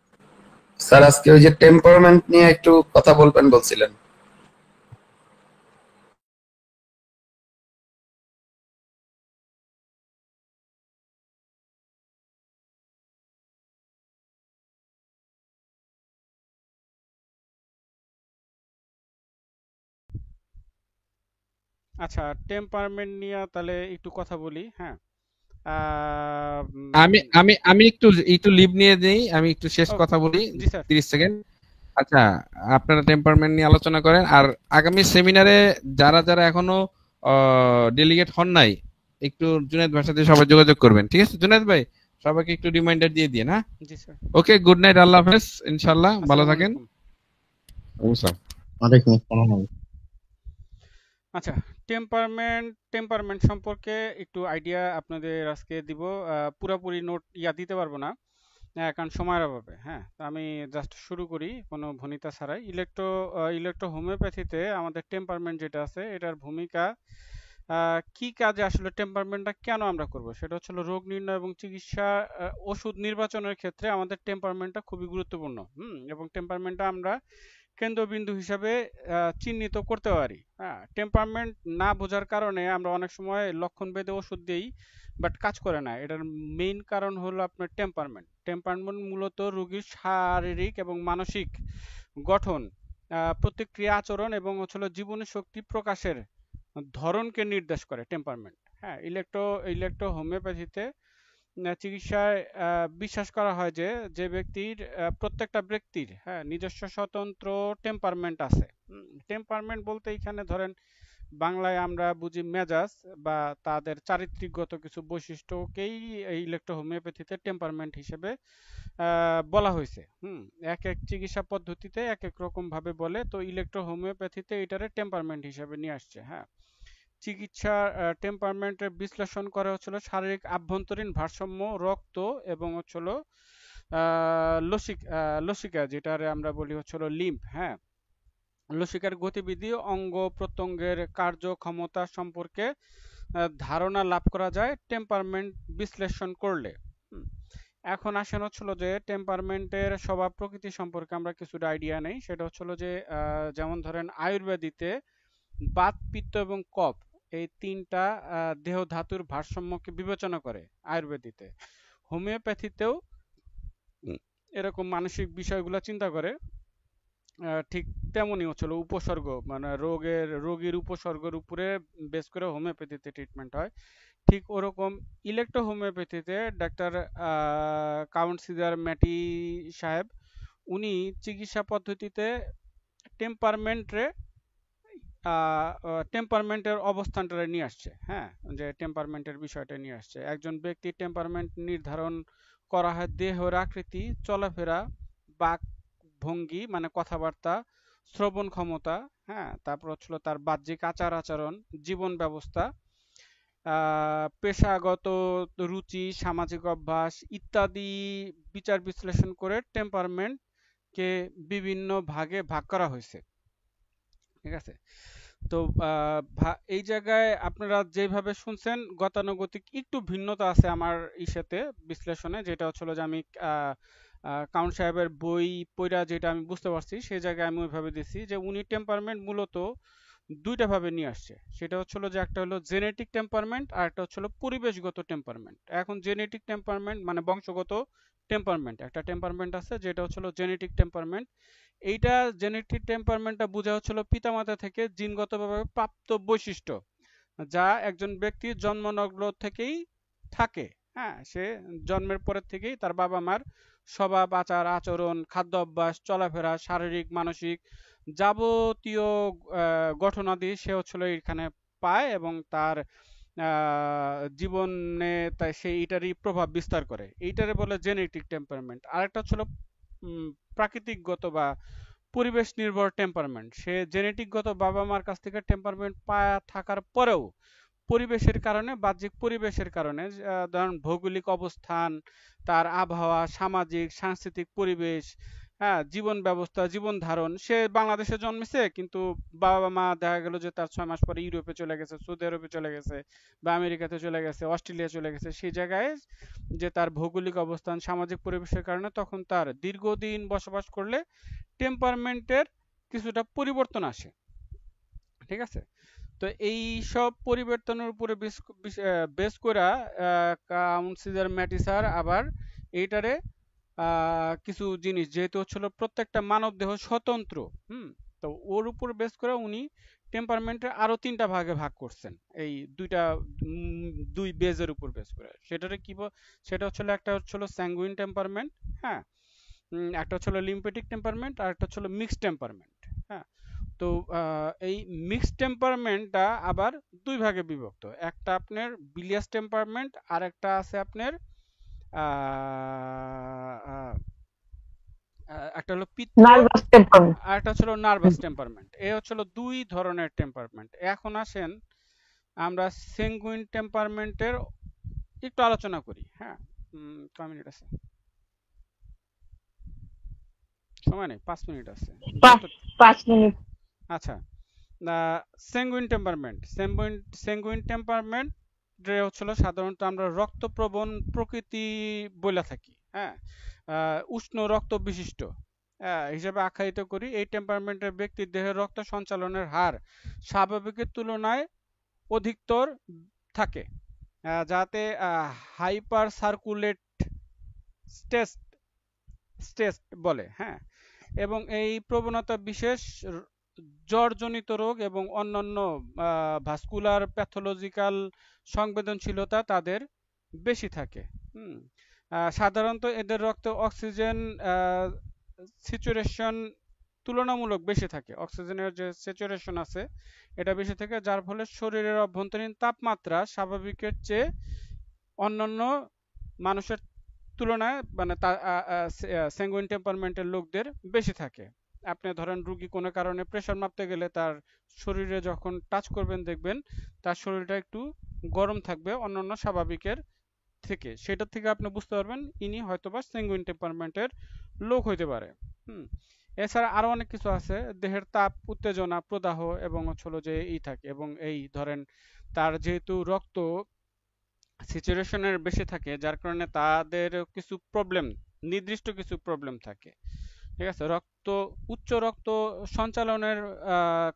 Speaker 5: স্যার, আজকে ওই যে টেম্পারমেন্ট নিয়ে একটু কথা বলবেন বলছিলেন।
Speaker 6: আচ্ছা, টেম্পারমেন্ট নিয়ে তাহলে একটু কথা বলি। হ্যাঁ,
Speaker 1: আমি আমি আমি একটু একটু লিভ নিয়ে দেই, আমি একটু শেষ কথা বলি,
Speaker 6: জি স্যার।
Speaker 1: 30 সেকেন্ড। আচ্ছা, আপনারা টেম্পারমেন্ট নিয়ে আলোচনা করেন। আর আগামী সেমিনারে যারা যারা এখনো ডেলিগেট হন নাই, একটু জুনায়েদ ভাইয়ের সাথে সবাই যোগাযোগ করবেন, ঠিক আছে? জুনায়েদ ভাই, সবাইকে একটু রিমাইন্ডার দিয়ে দিন। হ্যাঁ,
Speaker 6: জি স্যার।
Speaker 1: ওকে, গুড নাইট, আল্লাহ হাফেজ, ইনশাআল্লাহ ভালো থাকেন।
Speaker 5: ওয়ালাইকুম আসসালাম।
Speaker 6: আচ্ছা, টেম্পারমেন্ট সম্পর্কে একটু আইডিয়া আপনাদের আজকে দিব। পুরোপুরি নোট দিতে পারবো না, কারণ সময়ের অভাবে। হ্যাঁ, আমি জাস্ট শুরু করি কোনো ভনিতা ছাড়াই। ইলেকট্রো হোমিওপ্যাথিতে আমাদের টেম্পারমেন্ট যেটা আছে, এটার ভূমিকা কি কাজে, আসলে টেম্পারমেন্টটা কেন আমরা করব, সেটা হচ্ছে রোগ নির্ণয় এবং চিকিৎসা, ওষুধ নির্বাচনের ক্ষেত্রে আমাদের টেম্পারমেন্টটা খুবই গুরুত্বপূর্ণ। এবং টেম্পারমেন্টটা আমরা কেন্দ্রবিন্দু হিসাবে চিহ্নিত করতে পারি। হ্যাঁ, টেম্পারমেন্ট না বোঝার কারণে আমরা অনেক সময় লক্ষণ ভেদে ওষুধ দিই, বাট কাজ করে না। এটার মেইন কারণ হলো আপনার টেম্পারমেন্ট মূলত রোগীর শারীরিক এবং মানসিক গঠন, প্রতিক্রিয়া, আচরণ এবং জীবনী শক্তি প্রকাশের ধরনকে নির্দেশ করে টেম্পারমেন্ট। হ্যাঁ, ইলেকট্রো হোমিওপ্যাথিতে চিকিৎসায় বিশ্বাস করা হয় যে যে ব্যক্তির প্রত্যেকটা ব্যক্তির হ্যাঁ নিজস্ব স্বতন্ত্র টেম্পারমেন্ট আছে। টেম্পারমেন্ট বলতে এখানে ধরেন বাংলায় আমরা বুঝি মেজাজ বা তাদের চারিত্রিকগত কিছু বৈশিষ্ট্যকেই ইলেকট্রো হোমিওপ্যাথিতে টেম্পারমেন্ট হিসেবে বলা হয়েছে। এক এক চিকিৎসা পদ্ধতিতে এক এক রকম ভাবে বলে, তো ইলেকট্রো হোমিওপ্যাথিতে এটারে টেম্পারমেন্ট হিসেবে নিয়ে আসছে। হ্যাঁ, চিকিৎসা টেম্পারমেন্টের বিশ্লেষণ করা হচ্ছিল শারীরিক আভ্যন্তরীণ ভারসাম্য, রক্ত এবং হচ্ছিল লসিকা যেটারে আমরা বলি হচ্ছিল লিম্ফ। হ্যাঁ, লসিকার গতিবিধি, অঙ্গ প্রত্যঙ্গের কার্যক্ষমতা সম্পর্কে ধারণা লাভ করা যায় টেম্পারমেন্ট বিশ্লেষণ করলে। এখন আসেন হচ্ছিল যে টেম্পারমেন্টের স্বভাব প্রকৃতি সম্পর্কে আমরা কিছুটা আইডিয়া নেই। সেটা হচ্ছিল যে যেমন ধরেন আয়ুর্বেদিতে বাত, পিত্ত এবং কফ এই তিনটা দেহ ধাতুর ভারসাম্যকে বিবেচনা করে আয়ুর্বেদিতে। হোমিওপ্যাথিতেও এরকম মানসিক বিষয়গুলো চিন্তা করে। ঠিক তেমনই হচ্ছিল উপসর্গ, মানে রোগীর উপসর্গের উপরে বেস করে হোমিওপ্যাথিতে ট্রিটমেন্ট হয়। ঠিক ওরকম ইলেকট্রো হোমিওপ্যাথিতে ডাক্তার কাউন্সিলর ম্যাটি সাহেব উনি চিকিৎসা পদ্ধতিতে টেম্পারমেন্টের অবস্থানটা নিয়ে আসছে। হ্যাঁ, যে টেম্পারমেন্টের বিষয়টা নিয়ে আসছে। একজন ব্যক্তির টেম্পারমেন্ট নির্ধারণ করা হয় দেহের আকৃতি, চলাফেরা, বাক ভঙ্গি মানে কথাবার্তা, শ্রবণ ক্ষমতা, হ্যাঁ, তারপর হচ্ছিল তার বাহ্যিক আচার আচরণ, জীবন ব্যবস্থা, পেশাগত রুচি, সামাজিক অভ্যাস ইত্যাদি বিচার বিশ্লেষণ করে টেম্পারমেন্ট কে বিভিন্ন ভাগে ভাগ করা হয়েছে। ঠিক আছে, তো এই জায়গায় আপনারা যেভাবে শুনছেন গতানুগতিক একটু ভিন্নতা আছে আমার ইসেতে বিশ্লেষণে, যেটা হচ্ছিল যে আমি কাউন্ট সাহেবের বই পড়া যেটা আমি বুঝতে পারছি সেই জায়গায় আমি ওইভাবে দিছি যে উনি টেম্পারমেন্ট মূলত দুইটা ভাবে নিয়ে আসছে। সেটা হচ্ছিল যে একটা হলো জেনেটিক টেম্পারমেন্ট আর একটা হচ্ছিল পরিবেশগত টেম্পারমেন্ট। এখন জেনেটিক টেম্পারমেন্ট মানে বংশগত টেম্পারমেন্ট, একটা টেম্পারমেন্ট আছে যেটা হচ্ছিল জেনেটিক টেম্পারমেন্ট। এইটা জেনেটিক টেম্পারমেন্টটা বোঝা হচ্ছিল পিতামাতা থেকে জিনগতভাবে প্রাপ্ত বৈশিষ্ট্য যা একজন ব্যক্তির জন্মলগ্ন থেকেই থাকে। হ্যাঁ, সে জন্মের পরের থেকেই তার বাবা মার স্বভাব, আচার আচরণ, খাদ্য অভ্যাস, চলাফেরা, শারীরিক মানসিক যাবতীয় গঠনাদি সে হচ্ছিল এখানে পায় এবং তার জীবনে তাই সে এটারই প্রভাব বিস্তার করে। এইটারে বলে জেনেটিক টেম্পারমেন্ট। আরেকটা হচ্ছিল প্রাকৃতিকগত বা পরিবেশ নির্ভর টেম্পারমেন্ট। সে জেনেটিকগত বাবা মার কাছ থেকে টেম্পারমেন্ট পাওয়া থাকার পরেও পরিবেশের কারণে, বাহ্যিক পরিবেশের কারণে, ধরেন ভৌগোলিক অবস্থান, তার আবহাওয়া, সামাজিক সাংস্কৃতিক পরিবেশ, হ্যাঁ, জীবন ব্যবস্থা, জীবন ধারণ, সে বাংলাদেশে জন্মেছে কিন্তু বাবা মা দেখা গেল যে তার 6 মাস পরে ইউরোপে চলে গেছে, সৌদি আরবে চলে গেছে বা আমেরিকাতে চলে গেছে, অস্ট্রেলিয়া চলে গেছে। সেই জায়গায় যে তার ভৌগোলিক অবস্থান, সামাজিক পরিবেশের কারণে তখন তার দীর্ঘদিন বসবাস করলে টেম্পারমেন্টের কিছুটা পরিবর্তন আসে। ঠিক আছে, তো এই সব পরিবর্তনের উপরে বেস করে কাউন্সিলর ম্যাটি স্যার আবার এইটারে কিছু জিনিস, যেহেতু হচ্ছিল প্রত্যেকটা মানব দেহ স্বতন্ত্র, তো ওর উপর বেস করে উনি টেম্পারমেন্টের আরো 3টা ভাগে ভাগ করছেন এই দুই বেজের উপর বেস করে। সেটা হচ্ছিল একটা হচ্ছিল স্যাঙ্গুইন টেম্পারমেন্ট, হ্যাঁ, একটা হচ্ছিল লিম্ফেটিক টেম্পারমেন্ট আর একটা হচ্ছিল মিক্সড টেম্পারমেন্ট। হ্যাঁ, তো এই মিক্সড টেম্পারমেন্টটা আবার দুই ভাগে বিভক্ত। একটা আপনার বিলিয়াস টেম্পারমেন্ট আর একটা আছে আপনার একটা হলো পিত্ত আর একটা হলো নার্ভাস টেম্পারমেন্ট। এই হচ্ছিল দুই ধরনের টেম্পারমেন্ট। এখন আসেন আমরা স্যাঙ্গুইন টেম্পারমেন্টের একটু আলোচনা করি। হ্যাঁ, কয় মিনিট আছে? সময় নেই, 5 মিনিট আছে।
Speaker 4: 5 মিনিট।
Speaker 6: আচ্ছা, স্যাঙ্গুইন টেম্পারমেন্ট হচ্ছিল সাধারণত আমরা রক্তপ্রবণ প্রকৃতি বলে থাকি। হ্যাঁ, উষ্ণ রক্ত বিশিষ্ট হিসেবে আখ্যায়িত করি। এই টেম্পারমেন্টের ব্যক্তির দেহের রক্ত সঞ্চালনের হার স্বাভাবিকের তুলনায় অধিকতর থাকে, যাতে হাইপার সার্কুলেট স্টেট বলে। হ্যাঁ, এবং এই প্রবণতা বিশেষ জ্বরজনিত রোগ এবং অন্যান্য ভাস্কুলার প্যাথোলজিক্যাল সংবেদনশীলতা তাদের বেশি থাকে। সাধারণত এদের রক্তে অক্সিজেন স্যাচুরেশন তুলনামূলক বেশি থাকে, অক্সিজেনের যে স্যাচুরেশন আছে এটা বেশি থাকে, যার ফলে শরীরের অভ্যন্তরীণ তাপমাত্রা স্বাভাবিকের চেয়ে অন্যান্য মানুষের তুলনায় মানে স্যাঙ্গুইন টেম্পারমেন্টের লোকদের বেশি থাকে। আপনি ধরেন রুগী কোনো কারণে প্রেশার মাপতে গেলে তার শরীরে যখন টাচ করবেন দেখবেন তার শরীরটা একটু গরম থাকবে অন্যান্য স্বাভাবিকের থেকে, সেটা থেকে আপনি বুঝতে পারবেন ইনি হয়তোবা স্যাঙ্গুইন টেম্পারমেন্টের লোক হইতে পারে। এছাড়া আরো অনেক কিছু আছে, দেহের তাপ, উত্তেজনা, প্রদাহ এবং হলো যে থাকে, এবং এই ধরেন তার যেহেতু রক্ত স্যাচুরেশনের বেশি থাকে যার কারণে তাদের কিছু প্রবলেম, নির্দিষ্ট কিছু প্রবলেম থাকে। ঠিক আছে, উচ্চ রক্ত সঞ্চালনের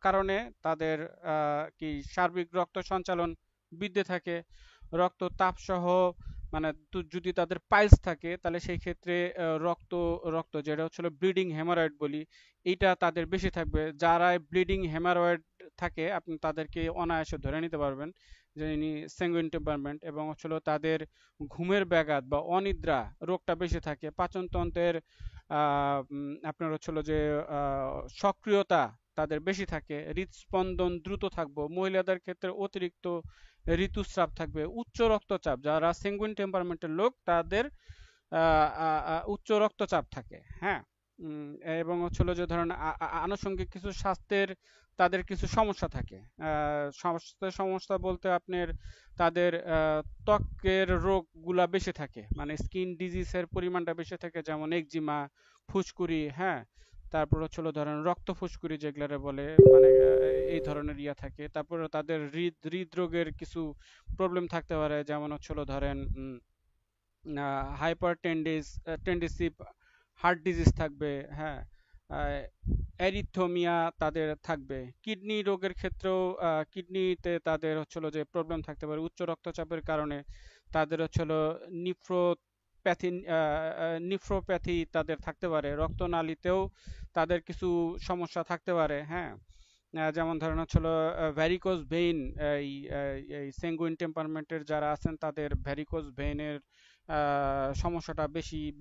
Speaker 6: কারণে তাদের কি সার্বিক রক্ত সঞ্চালন বৃদ্ধি থাকে। রক্ত তাপ সহ মানে যদি তাদের পাইলস থাকে তাহলে সেই ক্ষেত্রে রক্ত যেটা হচ্ছিল ব্লিডিং হেমারয়েড বলি, এইটা তাদের বেশি থাকবে। যারা ব্লিডিং হেমারয়েড থাকে আপনি তাদেরকে অনায়াসে ধরে নিতে পারবেন যে ইনি স্যাঙ্গুইন টেম্পারমেন্ট। এবং হচ্ছিল তাদের ঘুমের ব্যাঘাত বা অনিদ্রা রোগটা বেশি থাকে। পাচনতন্ত্রের আপনার হচ্ছিল যে সক্রিয়তা তাদের বেশি থাকে। হৃদস্পন্দন দ্রুত থাকবে। মহিলাদের ক্ষেত্রে অতিরিক্ত ঋতুস্রাব থাকবে। উচ্চ রক্তচাপ, যারা স্যাঙ্গুইন টেম্পারমেন্টের লোক তাদের উচ্চ রক্তচাপ থাকে। হ্যাঁ, এবং হচ্ছিল যে ধরেন আনুষঙ্গিক কিছু স্বাস্থ্যের তাদের কিছু সমস্যা থাকে। স্বাস্থ্যের সমস্যা বলতে আপনার তাদের ত্বকের রোগগুলা বেশি থাকে, মানে স্কিন ডিজিজের পরিমাণটা বেশি থাকে, যেমন একজিমা, ফুসকুড়ি, হ্যাঁ, তারপর হচ্ছিল ধরেন রক্ত ফুসকুড়ি যেগুলারে বলে, মানে এই ধরনের ইয়া থাকে। তারপরে তাদের হৃদরোগের কিছু প্রবলেম থাকতে পারে, যেমন হচ্ছিল ধরেন হাইপার টেন্ডেন্সিভ হার্ট ডিজিজ থাকবে, হ্যাঁ, অ্যারিথমিয়া তাদের থাকবে। কিডনি রোগের ক্ষেত্রেও কিডনিতে তাদের হচ্ছিল যে প্রবলেম থাকতে পারে। উচ্চ রক্তচাপের কারণে তাদের হচ্ছিল নিফ্রোপ্যাথি তাদের থাকতে পারে। রক্তনালীতেও তাদের কিছু সমস্যা থাকতে পারে। হ্যাঁ, যেমন ধরেন হচ্ছিল ভ্যারিকোজ ভেইন, এই স্যাঙ্গুইন টেম্পারমেন্টের যারা আছেন তাদের ভ্যারিকোজ ভেইনের সমস্যাটা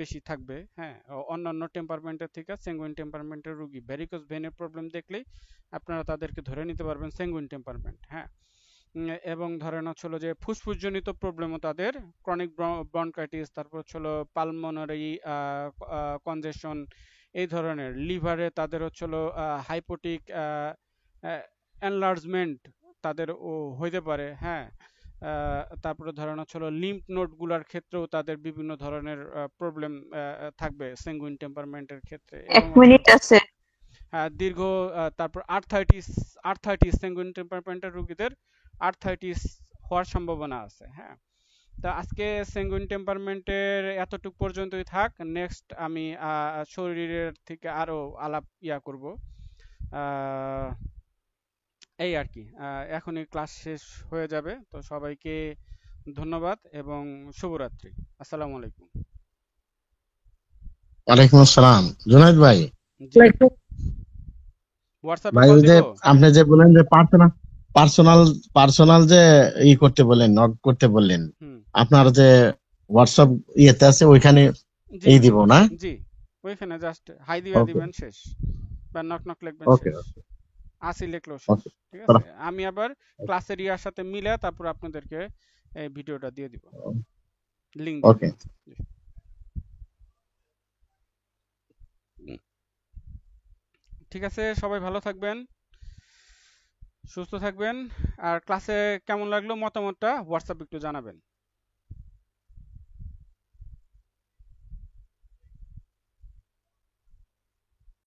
Speaker 6: বেশি থাকবে। হ্যাঁ, অন্যান্য টেম্পারমেন্টের থেকে স্যাঙ্গুইন টেম্পারমেন্টের রোগী ভ্যারিকোজ ভেইনের প্রবলেম দেখলেই আপনারা তাদেরকে ধরে নিতে পারবেন স্যাঙ্গুইন টেম্পারমেন্ট। হ্যাঁ, এবং ধরেন হচ্ছিল যে ফুসফুসজনিত প্রবলেমও তাদের, ক্রনিক ব্রনকাইটিস, তারপর হচ্ছিল পালমোনারি কনজেশন, এই ধরনের। লিভারে তাদের হচ্ছিল হাইপোটিক এনলার্জমেন্ট তাদের হইতে পারে। হ্যাঁ, তারপরে ধরেন হচ্ছিল লিম্ফ নোড গুলার ক্ষেত্রেও তাদের বিভিন্ন ধরনের প্রবলেম থাকবে স্যাঙ্গুইন টেম্পারমেন্টের ক্ষেত্রে।
Speaker 4: এক মিনিট আছে।
Speaker 6: হ্যাঁ, তারপর আর্থাইটিস স্যাঙ্গুইন টেম্পারমেন্টের রোগীদের আর্থাইটিস হওয়ার সম্ভাবনা আছে। হ্যাঁ, তা আজকে স্যাঙ্গুইন টেম্পারমেন্টের এতটুকু পর্যন্তই থাক। নেক্সট আমি শরীরের থেকে আরো আলাপ করব। এই আর কি, এখনই ক্লাস শেষ হয়ে যাবে। তো সবাইকে ধন্যবাদ এবং শুভরাত্রি। আসসালামু আলাইকুম।
Speaker 7: ওয়ালাইকুম আসসালাম। জুনায়েদ ভাই,
Speaker 6: হোয়াটসঅ্যাপে
Speaker 7: ভাই
Speaker 6: কল
Speaker 7: ওই যে
Speaker 6: দিব?
Speaker 7: আপনি যে বলেন যে পার্সোনাল যে করতে বললেন, নক করতে বললেন, আপনার যে হোয়াটসঅ্যাপ ইয়েতে আছে ওইখানে দিব না?
Speaker 6: জি, ওইখানে জাস্ট হাই দিয়ে দিবেন, শেষ, বা নক লিখবেন, শেষ। আসি লিখলো শেষ। ঠিক আছে, আমি আবার ক্লাসের ইয়ার সাথে মিলে তারপর আপনাদেরকে এই ভিডিওটা দিয়ে দিব, লিংক। ওকে, ঠিক আছে, সবাই ভালো থাকবেন, সুস্থ থাকবেন। আর ক্লাসে কেমন লাগলো মতামতটা হোয়াটসঅ্যাপ একটু জানাবেন।